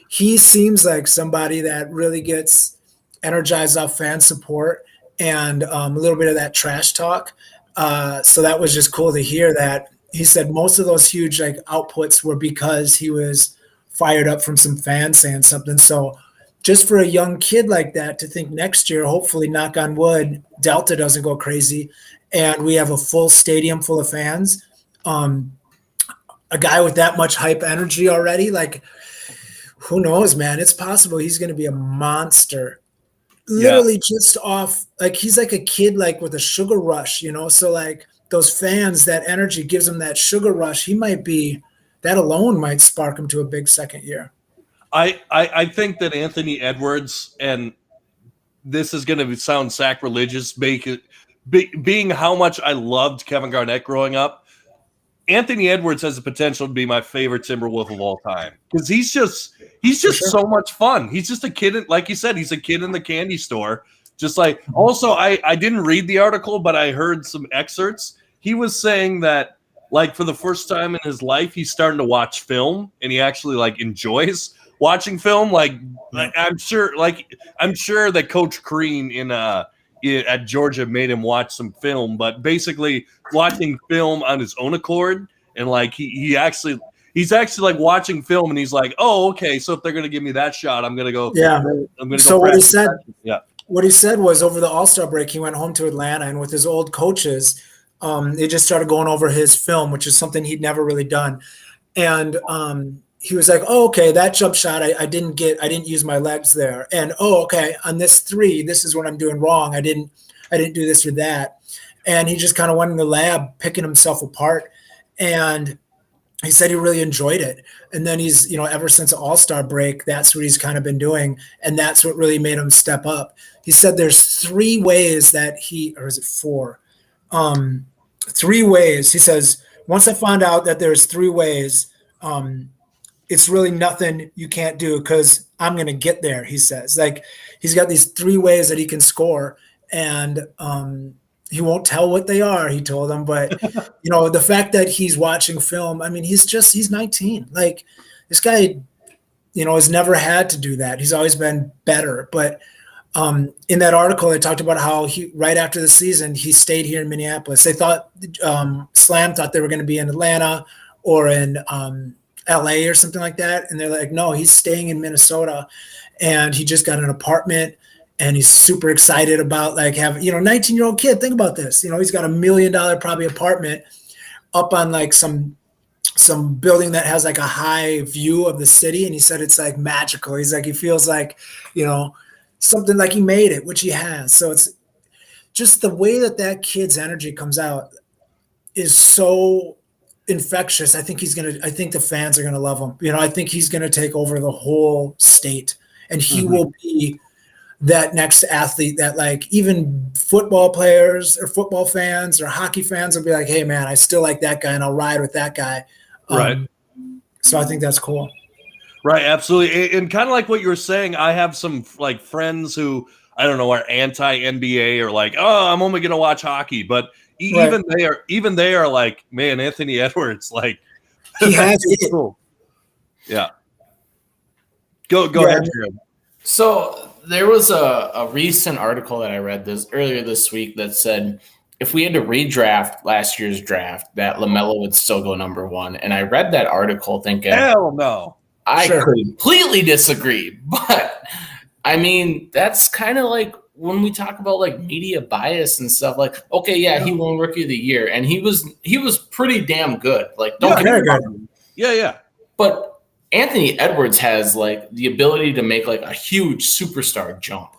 he seems like somebody that really gets energized off fan support and a little bit of that trash talk. So that was just cool to hear that. He said most of those huge like outputs were because he was fired up from some fans saying something. So just for a young kid like that to think next year, hopefully, knock on wood, Delta doesn't go crazy and we have a full stadium full of fans. A guy with that much hype energy already, like, who knows, man? It's possible he's going to be a monster. Literally just off, like, he's like a kid, like with a sugar rush, So like those fans, that energy gives him that sugar rush. That alone might spark him to a big second year. I think that Anthony Edwards, and this is going to sound sacrilegious, being how much I loved Kevin Garnett growing up, Anthony Edwards has the potential to be my favorite Timberwolf of all time because he's just so much fun. He's just a kid, like you said, he's a kid in the candy store. Just like, also, I didn't read the article, but I heard some excerpts. he was saying that like for the first time in his life, he's starting to watch film and he actually like enjoys watching film. Like I'm sure that Coach Crean at Georgia made him watch some film, but basically watching film on his own accord and like he's actually like watching film and he's like, oh, okay, so if they're gonna give me that shot, I'm gonna go. Yeah. I'm gonna so go. What he said. Yeah. What he said was over the All-Star break, he went home to Atlanta and with his old coaches, they just started going over his film, which is something he'd never really done. And he was like, oh, okay, that jump shot, I didn't use my legs there. And, oh, okay, on this three, this is what I'm doing wrong. I didn't do this or that. And he just kind of went in the lab picking himself apart. And he said he really enjoyed it. And then he's, ever since the All-Star break, that's what he's kind of been doing. And that's what really made him step up. He said there's 3 ways that or is it 4? 3 ways. He says, once I found out that there's 3 ways, it's really nothing you can't do because I'm going to get there, he says. Like, he's got these 3 ways that he can score. And he won't tell what they are, he told them. But, the fact that he's watching film, I mean, he's 19. Like, this guy, has never had to do that. He's always been better. But in that article, they talked about how right after the season, he stayed here in Minneapolis. They thought Slam thought they were going to be in Atlanta or in LA or something like that. And they're like, no, he's staying in Minnesota. And he just got an apartment and he's super excited about like having, 19-year-old kid. Think about this. He's got $1 million probably apartment up on like some building that has like a high view of the city. And he said it's like magical. He's like, he feels like, something like he made it, which he has. So it's just the way that kid's energy comes out is so infectious. I think the fans are going to love him. I think he's going to take over the whole state and he will be that next athlete that like even football players or football fans or hockey fans will be like, hey man, I still like that guy and I'll ride with that guy. Right. So I think that's cool. Right, absolutely. And kind of like what you were saying, I have some like friends who I don't know are anti-NBA or like, oh, I'm only gonna watch hockey. But even they are like, man, Anthony Edwards, like he has it. Cool. Yeah. Go ahead, Jared. So there was a recent article that I read earlier this week that said if we had to redraft last year's draft, that LaMelo would still go number 1. And I read that article thinking, hell no. I completely disagree. But I mean, that's kind of like when we talk about like media bias and stuff, like, okay, yeah, he won Rookie of the Year and he was pretty damn good. Like, don't get me wrong. Yeah. But Anthony Edwards has like the ability to make like a huge superstar jump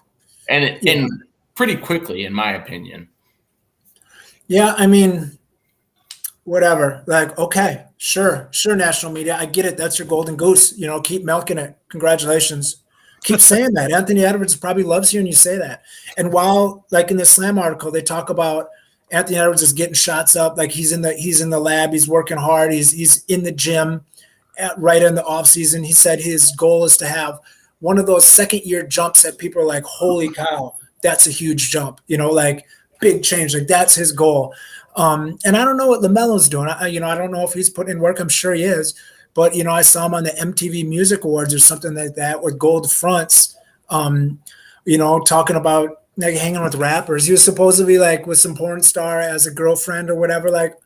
and pretty quickly, in my opinion. Yeah. I mean, whatever, like, okay, sure, national media, I get it. That's your golden goose, keep milking it. Congratulations. Keep saying that. Anthony Edwards probably loves hearing you say that. And while like in the Slam article, they talk about Anthony Edwards is getting shots up. Like he's in the lab, he's working hard. He's in the gym right in the off season. He said his goal is to have one of those 2nd-year jumps that people are like, holy cow, that's a huge jump, like big change. Like that's his goal. And I don't know what LaMelo's doing. I don't know if he's putting in work. I'm sure he is. But, I saw him on the MTV Music Awards or something like that with gold fronts, talking about like hanging with rappers. He was supposed to be like with some porn star as a girlfriend or whatever. Like,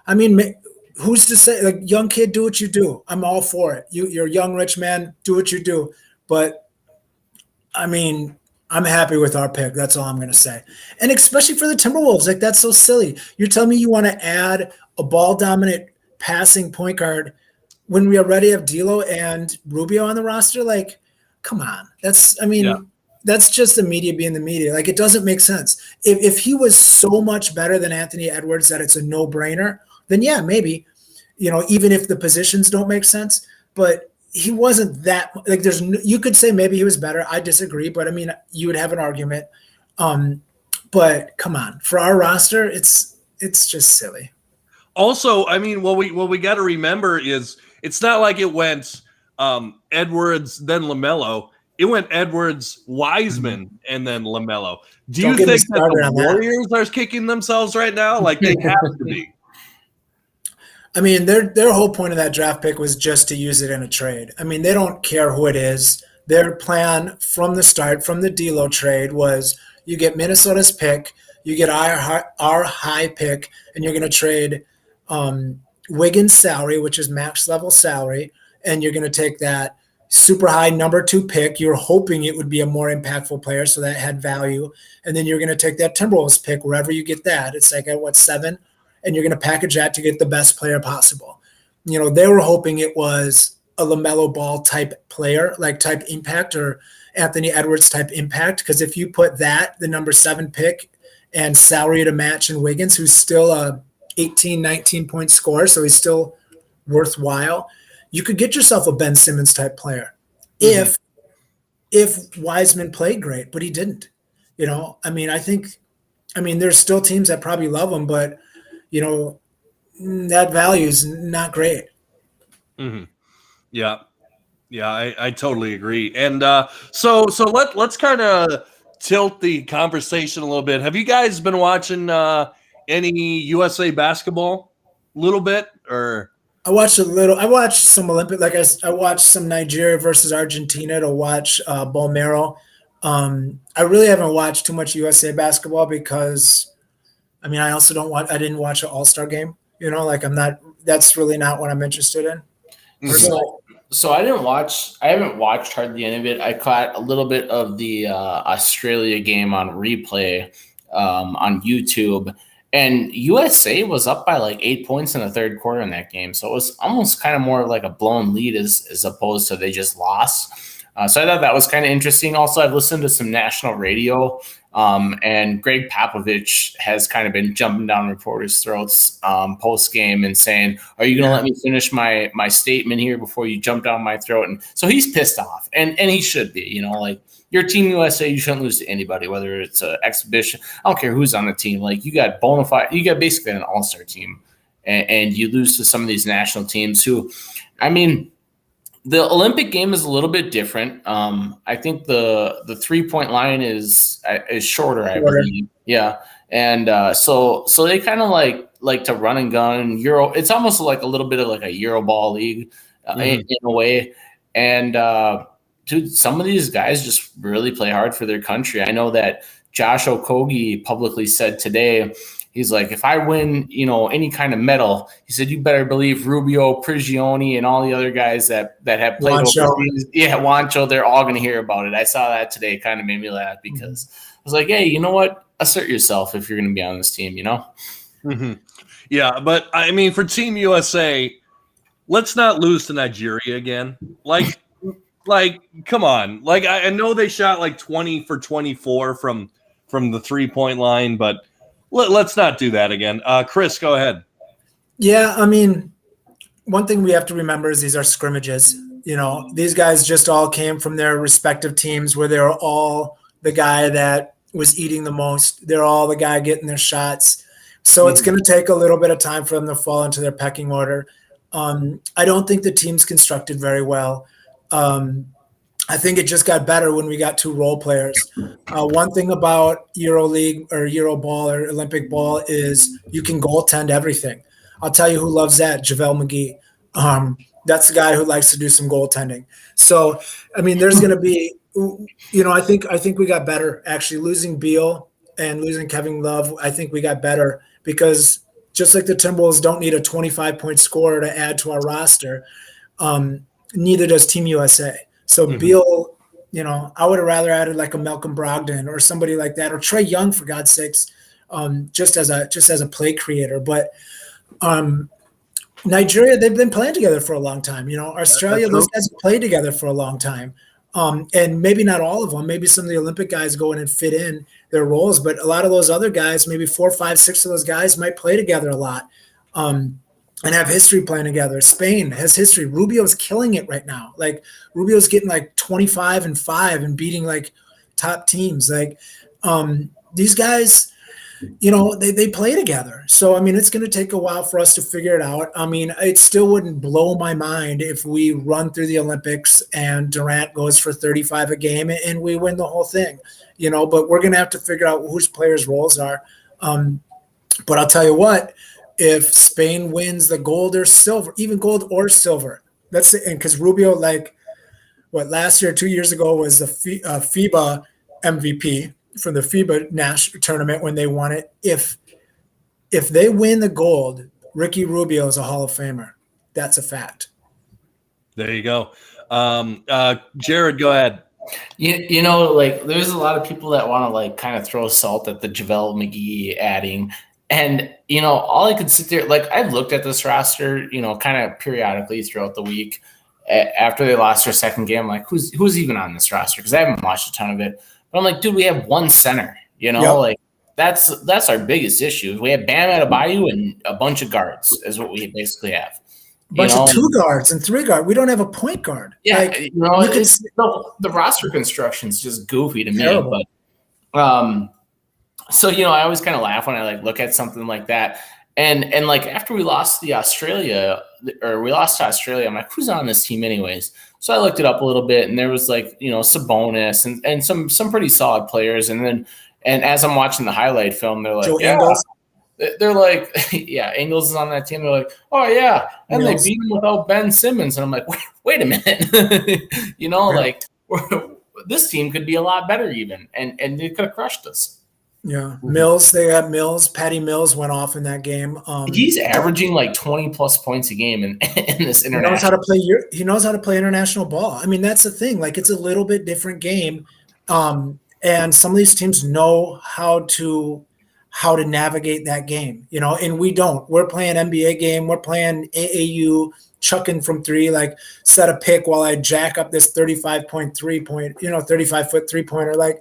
I mean, who's to say, like, young kid, do what you do. I'm all for it. You're a young, rich man, do what you do. But, I mean, I'm happy with our pick. That's all I'm going to say. And especially for the Timberwolves, like that's so silly. You're telling me you want to add a ball-dominant passing point guard when we already have D'Lo and Rubio on the roster? Like, come on. That's just the media being the media. Like, it doesn't make sense. If he was so much better than Anthony Edwards that it's a no-brainer, then yeah, maybe, even if the positions don't make sense. But he wasn't that like you could say maybe he was better. I disagree, but I mean, you would have an argument. But come on, for our roster, it's just silly. Also, I mean, what we got to remember is it's not like it went Edwards then LaMelo. it went Edwards, Wiseman, and then LaMelo. Do Don't you get me think that started the on that. Warriors are kicking themselves right now? Like they have to be. I mean, their whole point of that draft pick was just to use it in a trade. I mean, they don't care who it is. Their plan from the start, from the D'Lo trade, was you get Minnesota's pick, you get our high pick, and you're going to trade Wiggins' salary, which is max level salary, and you're going to take that super high number 2 pick. You're hoping it would be a more impactful player, so that had value, and then you're going to take that Timberwolves pick wherever you get that. It's like at what 7, and you're going to package that to get the best player possible. You know, they were hoping it was a LaMelo Ball type player, like type impact, or Anthony Edwards type impact. Because if you put that, the number 7 pick, and salary to match in Wiggins, who's still a 18, 19 point scorer, so he's still worthwhile, you could get yourself a Ben Simmons type player if Wiseman played great, but he didn't. You know, I mean, there's still teams that probably love him, but you know, that value is not great. Mm-hmm. Yeah. I totally agree. And so let's kind of tilt the conversation a little bit. Have you guys been watching any USA basketball? A little bit, or? I watched a little. I watched some Olympic. Like I watched some Nigeria versus Argentina to watch Balmero. I really haven't watched too much USA basketball because, I mean, I also I didn't watch an All-Star game. You know, like that's really not what I'm interested in. So I haven't watched hardly any of it. I caught a little bit of the Australia game on replay on YouTube, and USA was up by like 8 points in the third quarter in that game. So it was almost kind of more of like a blown lead as opposed to they just lost. So I thought that was kind of interesting. Also, I've listened to some national radio, and Greg Popovich has kind of been jumping down reporters' throats post game and saying, "Are you going to let me finish my statement here before you jump down my throat?" And so he's pissed off, and he should be. You know, like your Team USA, you shouldn't lose to anybody, whether it's an exhibition. I don't care who's on the team. Like you got bona fide, you got basically an all-star team, and you lose to some of these national teams who, I mean. The Olympic game is a little bit different. I think the 3-point line is shorter, I believe. Yeah, and so they kind of like to run and gun Euro. It's almost like a little bit of like a Euro ball league in a way. And dude, some of these guys just really play hard for their country. I know that Josh Okogie publicly said today. He's like, if I win, you know, any kind of medal, he said, you better believe Rubio, Prigioni, and all the other guys that have played overseas. Yeah, Wancho, they're all going to hear about it. I saw that today. It kind of made me laugh because I was like, hey, you know what? Assert yourself if you're going to be on this team, you know? Mm-hmm. Yeah, but I mean, for Team USA, let's not lose to Nigeria again. Like, come on. Like, I know they shot like 20 for 24 from the 3-point line, but let's not do that again. Chris, go ahead. Yeah, I mean, one thing we have to remember is these are scrimmages. You know, these guys just all came from their respective teams where they're all the guy that was eating the most. They're all the guy getting their shots. So it's going to take a little bit of time for them to fall into their pecking order. I don't think the team's constructed very well. I think it just got better when we got 2 role players. One thing about EuroLeague or Euro Ball or Olympic Ball is you can goaltend everything. I'll tell you who loves that, JaVale McGee. That's the guy who likes to do some goaltending. So, I mean, there's going to be, you know, I think we got better actually losing Beal and losing Kevin Love. I think we got better because just like the Timberwolves don't need a 25-point scorer to add to our roster, neither does Team USA. So Beal, you know, I would have rather added like a Malcolm Brogdon or somebody like that, or Trae Young for God's sakes, just as a play creator. But Nigeria, they've been playing together for a long time. You know, Australia, those guys have played together for a long time. And maybe not all of them. Maybe some of the Olympic guys go in and fit in their roles, but a lot of those other guys, maybe 4, 5, 6 of those guys might play together a lot. And have history playing together. Spain has history. Rubio's killing it right now. Like Rubio's getting like 25 and 5 and beating like top teams. Like these guys, they play together. So, I mean, it's going to take a while for us to figure it out. I mean, it still wouldn't blow my mind if we run through the Olympics and Durant goes for 35 a game and we win the whole thing, but we're going to have to figure out whose players' roles are. But I'll tell you what, if Spain wins the gold or silver, even gold or silver, that's it. And because Rubio, last year, 2 years ago, was the FIBA MVP from the FIBA national tournament when they won it. If they win the gold, Ricky Rubio is a Hall of Famer. That's a fact. There you go. Jared, go ahead. There's a lot of people that want to kind of throw salt at the JaVale McGee adding. And, all I could sit there, I've looked at this roster, kind of periodically throughout the week after they lost their second game. I'm like, who's even on this roster? Because I haven't watched a ton of it. But I'm like, dude, we have one center, Yep. That's our biggest issue. We have Bam Adebayo and a bunch of guards is what we basically have. A bunch of 2 guards and 3 guards. We don't have a point guard. Yeah, the roster construction is just goofy to me. Terrible. But so I always kind of laugh when I look at something like that. And after we lost to Australia, I'm like, who's on this team anyways? So I looked it up a little bit, and there was Sabonis and some pretty solid players. And as I'm watching the highlight film, they're like, Ingles. They're like, yeah, Ingles is on that team. They're like, oh yeah, and they beat him without Ben Simmons. And I'm like, wait a minute, this team could be a lot better even, and they could have crushed us. Yeah, Mills. They got Mills. Patty Mills went off in that game. He's averaging 20+ points a game in this international. He knows how to play international ball. I mean, that's the thing. It's a little bit different game, and some of these teams know how to navigate that game. And we don't. We're playing NBA game. We're playing AAU, chucking from 3. Set a pick while I jack up this 35-foot 3-pointer.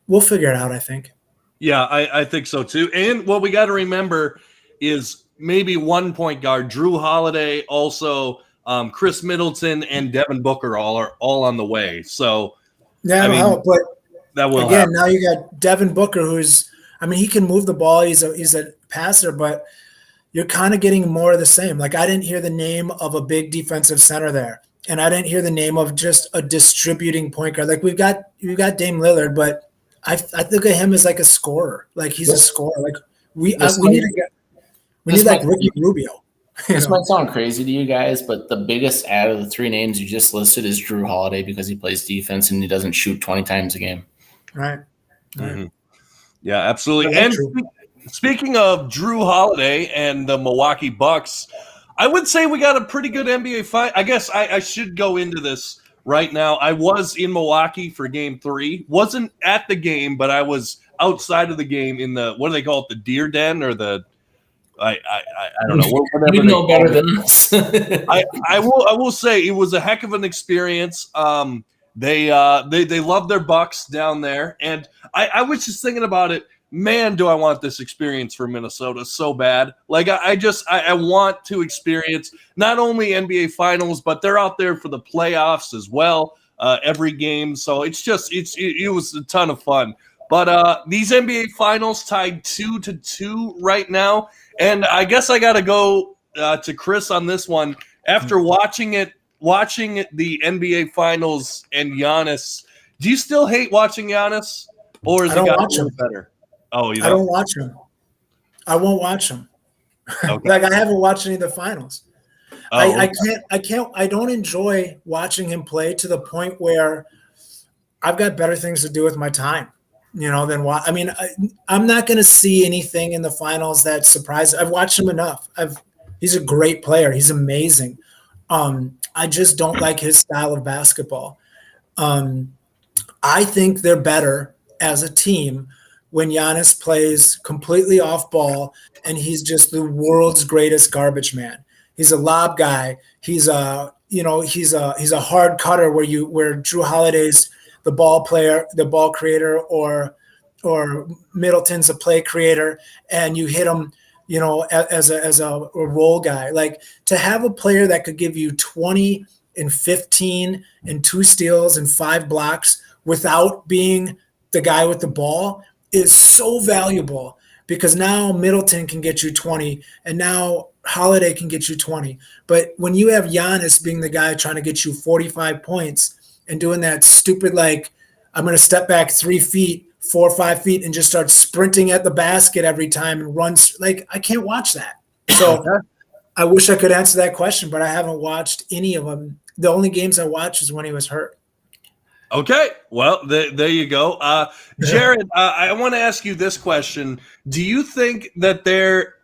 We'll figure it out, I think. Yeah, I think so too. And what we got to remember is maybe one point guard, Drew Holiday, also Chris Middleton and Devin Booker are all on the way. So that'll help. But that will again, help. now you got Devin Booker, he can move the ball. He's a passer, but you're kind of getting more of the same. I didn't hear the name of a big defensive center there, and I didn't hear the name of just a distributing point guard. We've got Dame Lillard, but I think of him as a scorer. He's a scorer. We need Ricky Rubio. This might sound crazy to you guys, but the biggest out of the 3 names you just listed is Drew Holiday because he plays defense and he doesn't shoot 20 times a game. Right. Mm-hmm. Yeah, absolutely. And speaking of Drew Holiday and the Milwaukee Bucks, I would say we got a pretty good NBA fight. I guess I should go into this right now. I was in Milwaukee for Game 3. Wasn't at the game, but I was outside of the game in the, what do they call it, the deer den or the I don't know. You know better than us. I will say it was a heck of an experience. They love their Bucks down there, and I was just thinking about it. Man, do I want this experience for Minnesota so bad. I want to experience not only NBA Finals, but they're out there for the playoffs as well, every game. So it was a ton of fun. But these NBA Finals tied 2-2 right now, and I guess I got to go to Chris on this one. After watching the NBA Finals and Giannis, do you still hate watching Giannis, or is it gotten better? Oh, I don't watch him. I won't watch him. Okay. I haven't watched any of the finals. I can't. I don't enjoy watching him play to the point where I've got better things to do with my time, than watch. I mean, I'm not going to see anything in the finals that surprises. I've watched him enough. He's a great player. He's amazing. I just don't like his style of basketball. I think they're better as a team when Giannis plays completely off ball and he's just the world's greatest garbage man. He's a lob guy. He's a hard cutter where Drew Holiday's the ball player, the ball creator, or Middleton's a play creator, and you hit him, as a role guy. To have a player that could give you 20 and 15 and 2 steals and 5 blocks without being the guy with the ball is so valuable because now Middleton can get you 20 and now Holiday can get you 20. But when you have Giannis being the guy trying to get you 45 points and doing that stupid, like, I'm going to step back 3 feet, 4 or 5 feet and just start sprinting at the basket every time and runs, like, I can't watch that. So I wish I could answer that question, but I haven't watched any of them. The only games I watched is when he was hurt. Okay, well, there you go. Jared, I want to ask you this question. Do you think that there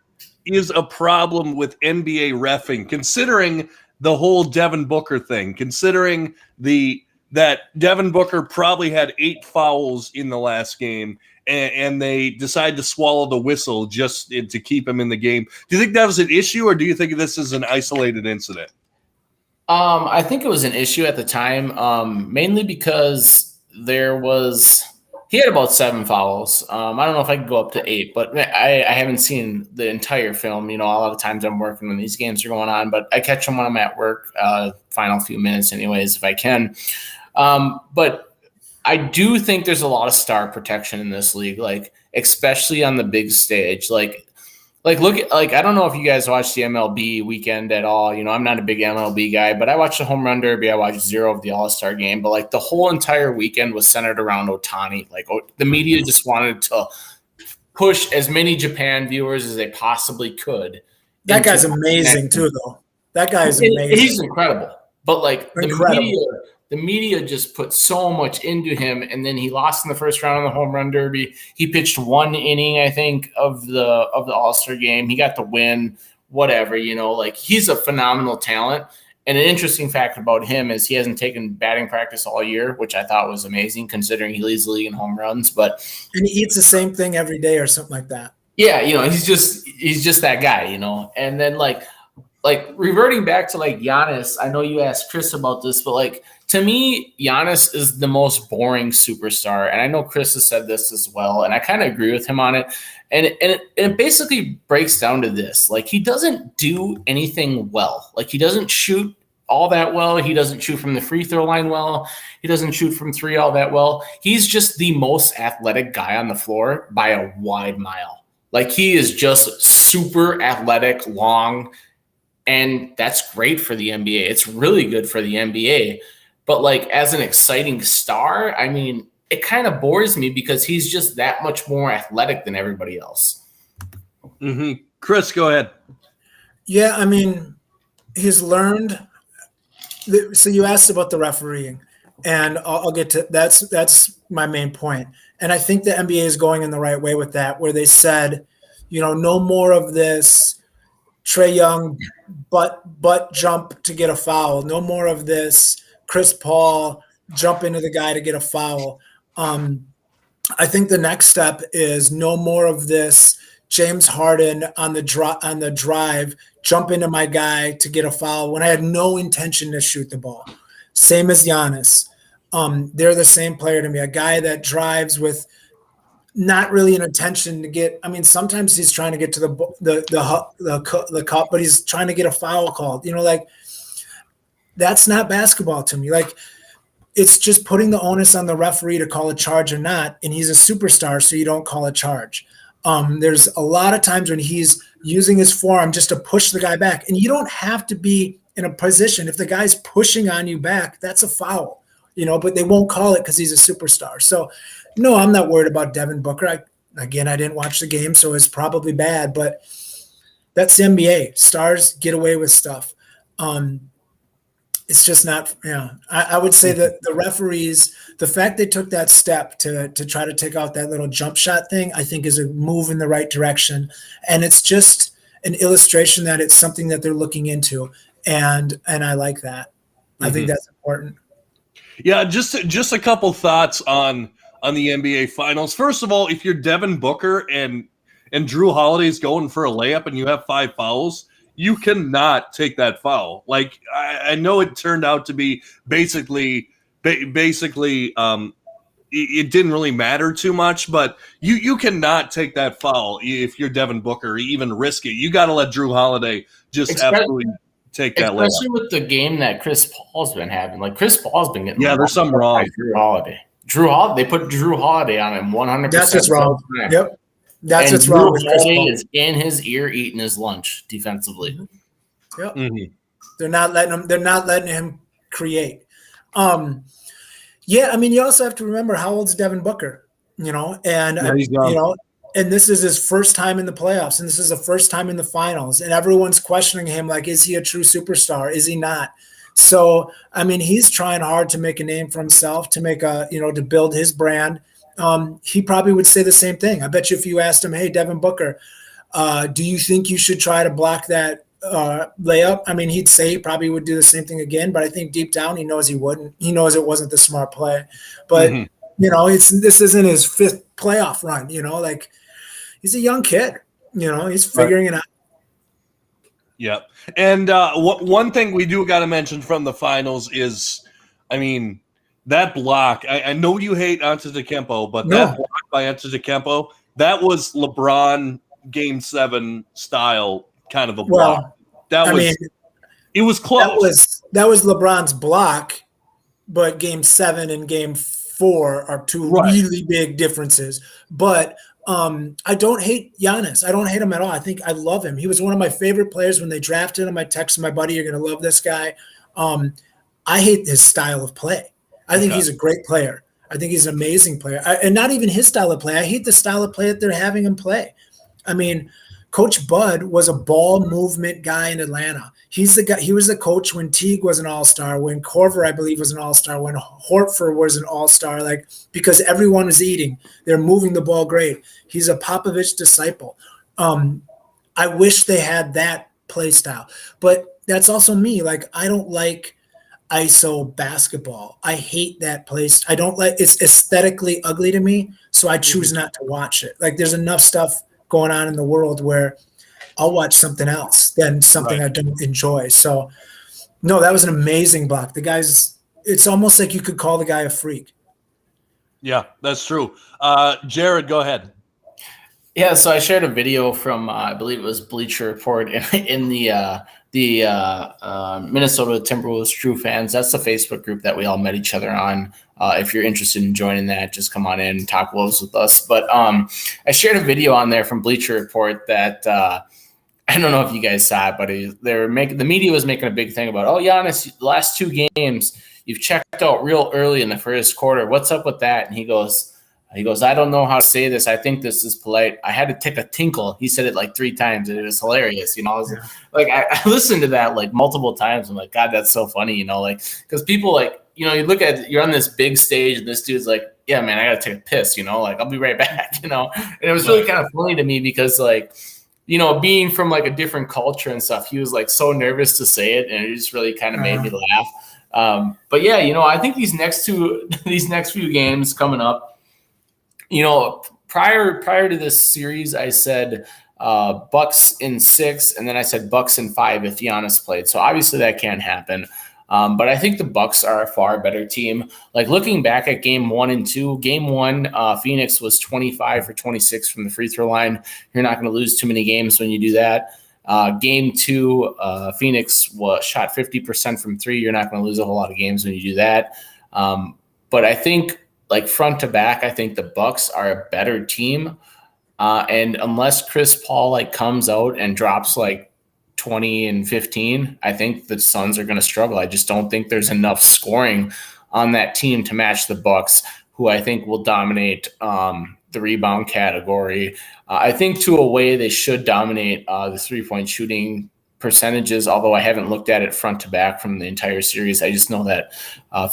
is a problem with NBA reffing, considering the whole Devin Booker thing, considering that Devin Booker probably had 8 fouls in the last game, and they decided to swallow the whistle just to keep him in the game? Do you think that was an issue, or do you think this is an isolated incident? I think it was an issue at the time, mainly because he had about 7 fouls. I don't know if I could go up to 8, but I haven't seen the entire film. A lot of times I'm working when these games are going on, but I catch them when I'm at work, final few minutes anyways, if I can. But I do think there's a lot of star protection in this league, like especially on the big stage. Look at, I don't know if you guys watch the MLB weekend at all. I'm not a big MLB guy, but I watched the home run derby. I watched 0 of the All-Star game, but the whole entire weekend was centered around Ohtani. The media just wanted to push as many Japan viewers as they possibly could. That guy's amazing too, though. That guy is amazing. He's incredible. But the media just put so much into him, and then he lost in the first round of the home run derby. He pitched 1 inning, I think, of the All-Star game. He got the win, whatever, he's a phenomenal talent. And an interesting fact about him is he hasn't taken batting practice all year, which I thought was amazing considering he leads the league in home runs. And he eats the same thing every day or something like that. Yeah, he's just that guy, And then reverting back to Giannis, I know you asked Chris about this, but to me, Giannis is the most boring superstar. And I know Chris has said this as well, and I kind of agree with him on it. And it basically breaks down to this. He doesn't do anything well. He doesn't shoot all that well. He doesn't shoot from the free throw line well. He doesn't shoot from 3 all that well. He's just the most athletic guy on the floor by a wide mile. He is just super athletic, long, and that's great for the NBA. It's really good for the NBA. But as an exciting star, it kind of bores me because he's just that much more athletic than everybody else. Mm-hmm. Chris, go ahead. Yeah, he's learned. So you asked about the refereeing, and I'll get to that's my main point. And I think the NBA is going in the right way with that, where they said, no more of this Trae Young butt jump to get a foul. No more of this Chris Paul jump into the guy to get a foul. I think the next step is no more of this James Harden on the drive jump into my guy to get a foul when I had no intention to shoot the ball. Same as Giannis. They're the same player to me. A guy that drives with not really an intention to get. Sometimes he's trying to get to the cup, but he's trying to get a foul called. That's not basketball to me. It's just putting the onus on the referee to call a charge or not, and he's a superstar, so you don't call a charge. There's a lot of times when he's using his forearm just to push the guy back, and you don't have to be in a position. If the guy's pushing on you back, that's a foul, but they won't call it because he's a superstar. So, no, I'm not worried about Devin Booker. I didn't watch the game, so it's probably bad, but that's the NBA. Stars get away with stuff. It's just not, I would say that the referees, the fact they took that step to try to take out that little jump shot thing, I think is a move in the right direction. And it's just an illustration that it's something that they're looking into. And I like that. Mm-hmm. I think that's important. Yeah, just a couple thoughts on the NBA Finals. First of all, if you're Devin Booker and Drew Holiday's going for a layup and you have 5 fouls, you cannot take that foul. I know it turned out to be basically it didn't really matter too much, but you cannot take that foul if you're Devin Booker, even risk it. You got to let Drew Holiday absolutely take that layup. Especially with the game that Chris Paul's been having. Chris Paul's been getting there's something wrong. Drew Holiday. They put Drew Holiday on him 100%. That's what's wrong. Yep. That's and what's Drew wrong with Chris Holiday Paul. is in his ear eating his lunch defensively. Yep. Mm-hmm. They're not letting him create. Yeah, I mean, you also have to remember how old's Devin Booker, and and this is his first time in the playoffs, and this is the first time in the finals, and everyone's questioning him, like, is he a true superstar? Is he not? So, I mean, he's trying hard to make a name for himself, to make to build his brand. He probably would say the same thing. I bet you if you asked him, hey, Devin Booker, do you think you should try to block that layup? I mean, he'd say he probably would do the same thing again, but I think deep down he knows he wouldn't. He knows it wasn't the smart play. But, this isn't his fifth playoff run, like he's a young kid, he's figuring it out. Yep. And one thing we do got to mention from the finals is, I mean, that block. I know you hate Antetokounmpo, but that block by Antetokounmpo, that was LeBron Game 7 style kind of a block. It was close. That was LeBron's block, but Game 7 and Game 4 are two really big differences. But I don't hate Giannis. I don't hate him at all. I love him. He was one of my favorite players when they drafted him. I texted my buddy, "You're going to love this guy." I hate his style of play. I think he's a great player. I think he's an amazing player. And not even his style of play. I hate the style of play that they're having him play. I mean, Coach Bud was a ball movement guy in Atlanta. He's the guy. He was the coach when Teague was an all-star, when Korver, I believe, was an all-star, when Horford was an all-star, because everyone was eating. They're moving the ball great. He's a Popovich disciple. I wish they had that play style. But that's also me. I don't like ISO basketball. I hate that place. I don't like it's aesthetically ugly to me, so I choose not to watch it. There's enough stuff going on in the world where I'll watch something else than something I don't enjoy. So, no, that was an amazing block. The guy's – it's almost like you could call the guy a freak. Yeah, that's true. Jared, go ahead. Yeah, so I shared a video from I believe it was Bleacher Report in the Minnesota Timberwolves True Fans. That's the Facebook group that we all met each other on. If you're interested in joining that, just come on in and talk Wolves with us. But I shared a video on there from Bleacher Report that I don't know if you guys saw it, but the media was making a big thing about, Giannis, the last two games, you've checked out real early in the first quarter. What's up with that? And he goes, I don't know how to say this. I think this is polite. I had to take a tinkle. He said it 3 times, and it was hilarious. I listened to that multiple times. I'm like, God, that's so funny. Because people you look at you're on this big stage, and this dude's like, yeah, man, I got to take a piss. I'll be right back. And it was really kind of funny to me because being from a different culture and stuff, he was so nervous to say it, and it just really kind of made me laugh. But yeah, I think these next few games coming up. Prior to this series, I said Bucks in 6, and then I said Bucks in 5 if Giannis played. So obviously that can't happen. But I think the Bucks are a far better team. Looking back at game 1 and 2, game 1, Phoenix was 25 for 26 from the free throw line. You're not going to lose too many games when you do that. Game 2, Phoenix shot 50% from 3. You're not going to lose a whole lot of games when you do that. But I think front to back, I think the Bucks are a better team. And unless Chris Paul comes out and drops 20 and 15, I think the Suns are going to struggle. I just don't think there's enough scoring on that team to match the Bucks, who I think will dominate the rebound category. I think to a way they should dominate the 3-point shooting percentages, although I haven't looked at it front to back from the entire series. I just know that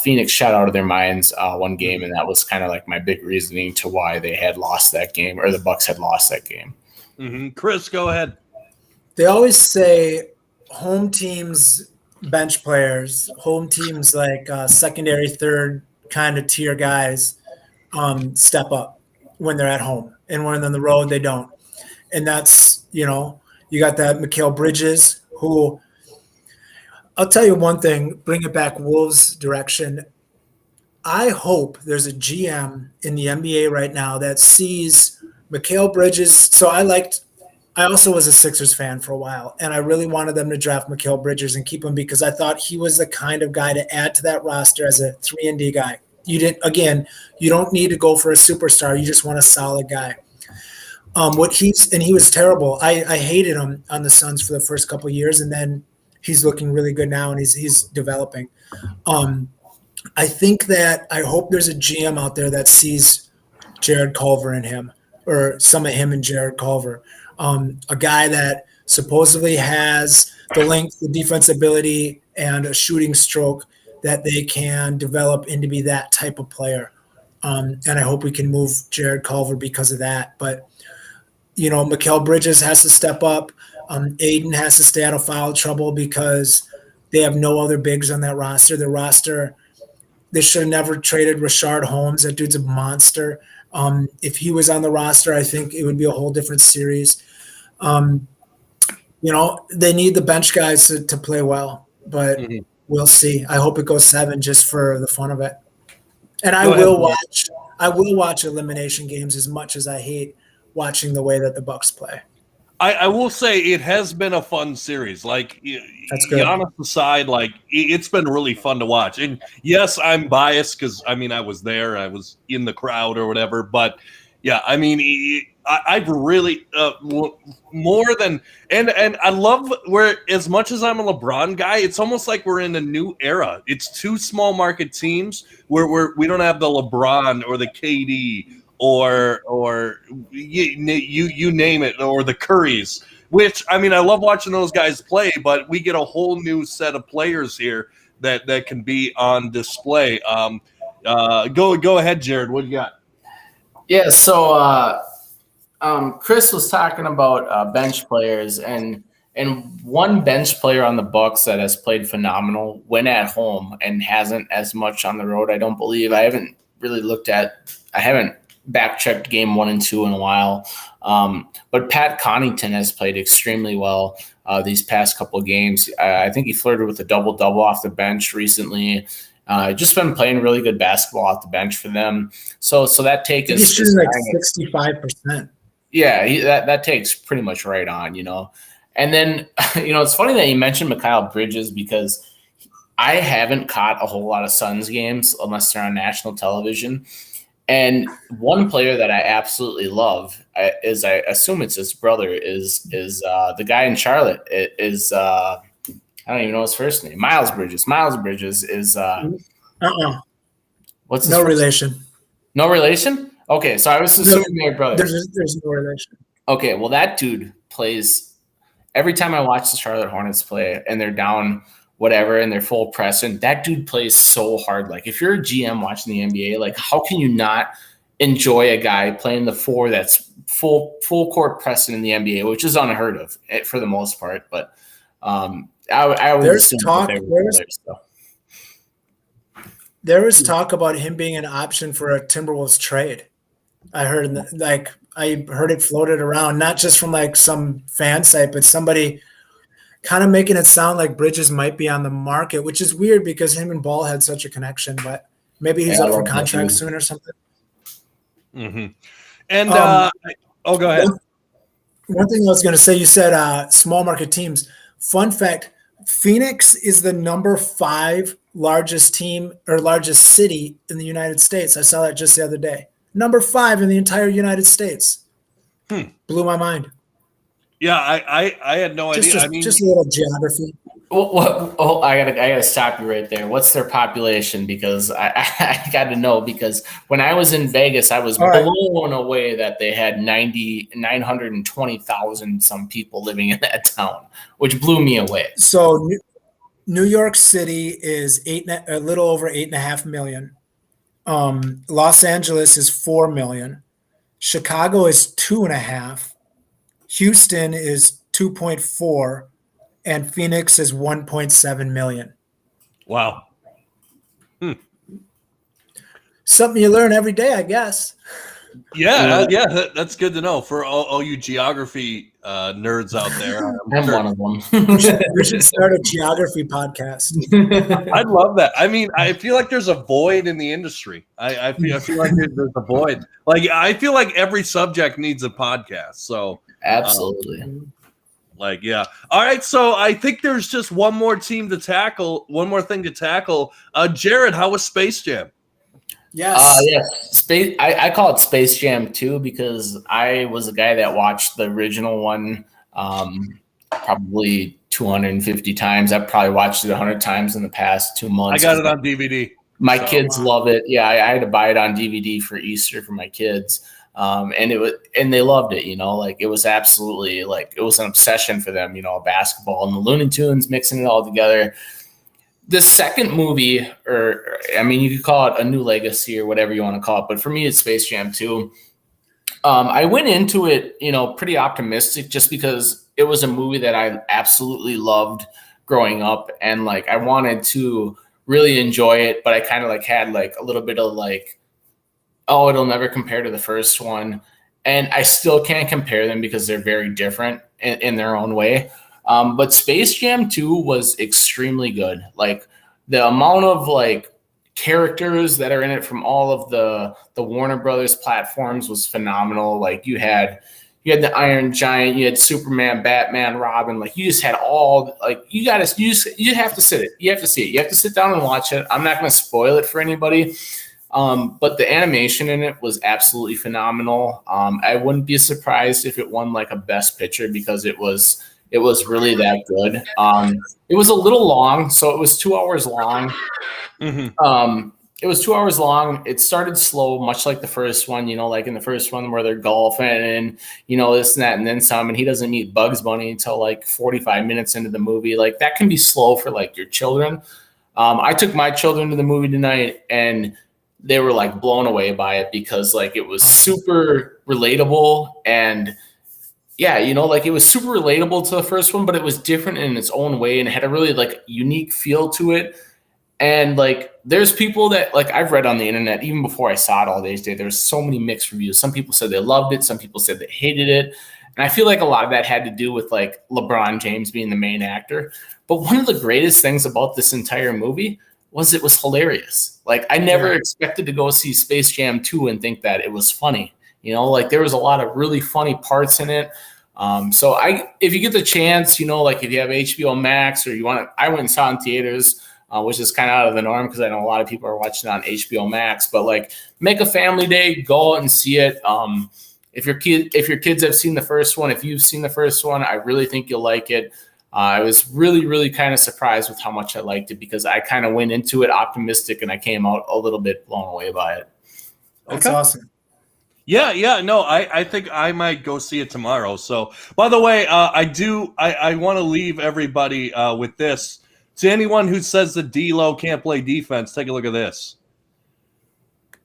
Phoenix shot out of their minds one game, and that was kind of my big reasoning to why they had lost that game, or the Bucks had lost that game. Mm-hmm. Chris, go ahead. They always say home teams bench players, home teams secondary, third kind of tier guys step up when they're at home, and when they're on the road, they don't. And that's, you got that Mikal Bridges, who I'll tell you one thing, bring it back Wolves direction. I hope there's a GM in the NBA right now that sees Mikal Bridges. So I also was a Sixers fan for a while, and I really wanted them to draft Mikal Bridges and keep him because I thought he was the kind of guy to add to that roster as a 3-and-D guy. You don't need to go for a superstar. You just want a solid guy. He was terrible. I hated him on the Suns for the first couple of years, and then he's looking really good now, and he's developing. I think that I hope there's a GM out there that sees Jared Culver in him, or some of him in Jared Culver, a guy that supposedly has the length, the defensibility, and a shooting stroke that they can develop into be that type of player. And I hope we can move Jared Culver because of that. But Mikal Bridges has to step up. Aiden has to stay out of foul trouble because they have no other bigs on that roster. The roster, they should have never traded Rashard Holmes. That dude's a monster. If he was on the roster, I think it would be a whole different series. They need the bench guys to play well, but we'll see. I hope it goes 7 just for the fun of it. And I will watch elimination games as much as I hate watching the way that the Bucks play. I will say it has been a fun series. Like, that's good. Giannis aside, like, it's been really fun to watch. And yes, I'm biased because I was there, I was in the crowd or whatever. But yeah, I've really more than and I love where, as much as I'm a LeBron guy, it's almost like we're in a new era. It's 2 small market teams where we don't have the LeBron or the KD or you name it, or the Currys, which I love watching those guys play, but we get a whole new set of players here that can be on display. Go ahead, Jared. What do you got? Yeah, so Chris was talking about bench players, and one bench player on the Bucks that has played phenomenal when at home and hasn't as much on the road. I don't believe. I haven't back-checked game 1 and 2 in a while. But Pat Connaughton has played extremely well these past couple of games. I think he flirted with a double-double off the bench recently. Just been playing really good basketball off the bench for them. So that take is shooting like 65%. Yeah, that takes pretty much right on, And then, it's funny that you mentioned Mikal Bridges, because I haven't caught a whole lot of Suns games unless they're on national television. And one player that I absolutely love is, I assume it's his brother, is the guy in Charlotte. I don't even know his first name. Miles Bridges. Miles Bridges is what's his relation? No relation? Okay, so I was assuming they're brothers. There's no relation. Okay, well, that dude plays every time I watch the Charlotte Hornets play and they're down whatever and they're full pressing, that dude plays so hard. Like, if you're a GM watching the NBA, like, how can you not enjoy a guy playing the 4 that's full court pressing in the NBA, which is unheard of for the most part. But I always assume that they were brothers, so. There was talk about him being an option for a Timberwolves trade. I heard it floated around, not just from like some fan site, but somebody kind of making it sound like Bridges might be on the market, which is weird because him and Ball had such a connection. But maybe he's up for contract soon or something. Mm-hmm. And go ahead. One thing I was going to say, you said small market teams. Fun fact: Phoenix is the number 5 largest team or largest city in the United States. I saw that just the other day. Number 5 in the entire United States. Blew my mind. Yeah, I had no idea. Just a little geography. I gotta stop you right there. What's their population? Because I got to know, because when I was in Vegas, I was blown away that they had 920,000 some people living in that town, which blew me away. So New York City is a little over 8.5 million. Los Angeles is 4 million. Chicago is 2.5. Houston is 2.4. And Phoenix is 1.7 million. Wow. Something you learn every day, I guess. Yeah, that's good to know for all you geography nerds out there. I'm one of them. We should start a geography podcast. I'd love that. I feel like there's a void in the industry. I feel like there's a void. Like, I feel like every subject needs a podcast. So absolutely. Yeah. All right. So I think there's just one more thing to tackle. Jared, how was Space Jam? Yes. Yes, Space. I call it Space Jam 2 because I was a guy that watched the original one probably 250 times. I've probably watched it 100 times in the past 2 months. I got it on DVD. My kids love it. Yeah, I had to buy it on DVD for Easter for my kids, and they loved it. Like it was absolutely like it was an obsession for them. Basketball and the Looney Tunes, mixing it all together. The second movie, or I mean, you could call it a new legacy or whatever you want to call it, but for me, it's Space Jam 2. I went into it, pretty optimistic just because it was a movie that I absolutely loved growing up, and like I wanted to really enjoy it, but I kind of like had like a little bit of like, oh, it'll never compare to the first one, and I still can't compare them because they're very different in their own way. But Space Jam 2 was extremely good. Like the amount of like characters that are in it from all of the Warner Brothers platforms was phenomenal. Like you had the Iron Giant, you had Superman, Batman, Robin. Like you just had all like you have to sit it. You have to see it. You have to sit down and watch it. I'm not going to spoil it for anybody. But the animation in it was absolutely phenomenal. I wouldn't be surprised if it won like a Best Picture because it was really that good. It was a little long, so it was 2 hours long. Mm-hmm. It was 2 hours long. It started slow, much like the first one, like in the first one where they're golfing and, this and that and then some, and he doesn't meet Bugs Bunny until like 45 minutes into the movie. Like that can be slow for like your children. I took my children to the movie tonight and they were like blown away by it because like it was super relatable and yeah, like it was super relatable to the first one, but it was different in its own way and it had a really like unique feel to it. And like, there's people that like I've read on the internet, even before I saw it all these days, there's so many mixed reviews. Some people said they loved it. Some people said they hated it. And I feel like a lot of that had to do with like LeBron James being the main actor. But one of the greatest things about this entire movie was it was hilarious. Like I never expected to go see Space Jam 2 and think that it was funny. Like there was a lot of really funny parts in it. So if you get the chance, like if you have HBO Max or I went and saw it in theaters, which is kind of out of the norm because I know a lot of people are watching it on HBO Max. But like, make a family day, go out and see it. If your kids have seen the first one, if you've seen the first one, I really think you'll like it. I was really, really kind of surprised with how much I liked it because I kind of went into it optimistic and I came out a little bit blown away by it. That's awesome. Yeah. No, I think I might go see it tomorrow. So, by the way, I want to leave everybody with this. To anyone who says that D-Lo can't play defense, take a look at this.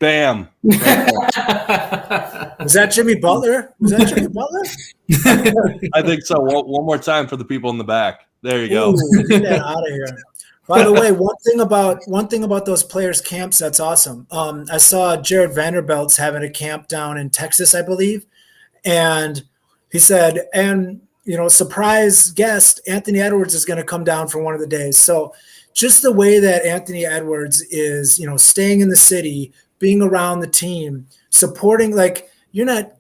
Bam. Was that Jimmy Butler? I think so. One more time for the people in the back. There you go. Get that out of here. By the way, one thing about those players' camps that's awesome. I saw Jared Vanderbilt's having a camp down in Texas, I believe, and he said, surprise guest Anthony Edwards is going to come down for one of the days. So, just the way that Anthony Edwards is, staying in the city, being around the team, supporting, like you're not,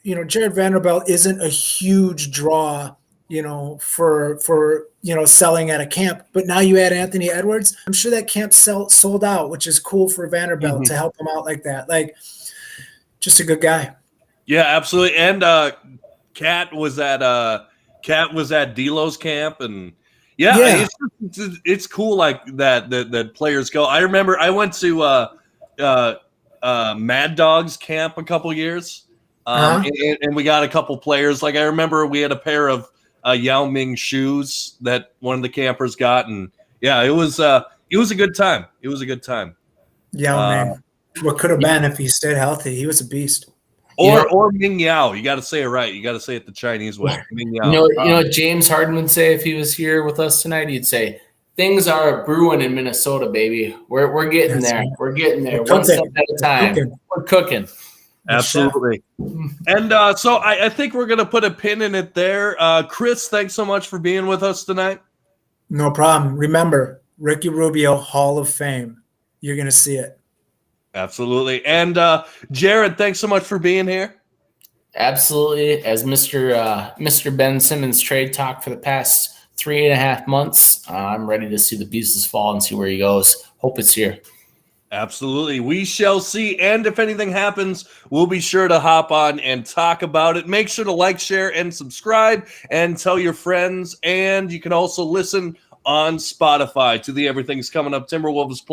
Jared Vanderbilt isn't a huge draw, for selling at a camp. But now you add Anthony Edwards, I'm sure that camp sold out, which is cool for Vanderbilt to help him out like that. Like, just a good guy. Yeah, absolutely. And Cat was at D-Lo's camp, and it's cool like that players go. I remember I went to Mad Dog's camp a couple years, and we got a couple players. Like I remember we had a pair of Yao Ming shoes that one of the campers got, and yeah, it was a good time. It was a good time. Yao Ming, what could have been if he stayed healthy? He was a beast. Or Ming Yao. You got to say it right. You got to say it the Chinese way. Ming Yao. You know what James Harden would say if he was here with us tonight? He'd say, "Things are brewing in Minnesota, baby. We're getting there. We're getting there. One step at a time. We're cooking." Absolutely. And so I think we're going to put a pin in it there. Chris, thanks so much for being with us tonight. No problem. Remember, Ricky Rubio, Hall of Fame. You're going to see it. Absolutely. And Jared, thanks so much for being here. Absolutely. As Mr. Ben Simmons trade talk for the past 3.5 months, I'm ready to see the pieces fall and see where he goes. Hope it's here. Absolutely. We shall see. And if anything happens, we'll be sure to hop on and talk about it. Make sure to like, share, and subscribe and tell your friends. And you can also listen on Spotify to the Everything's Coming Up Timberwolves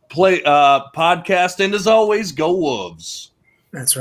podcast. And as always, go Wolves. That's right.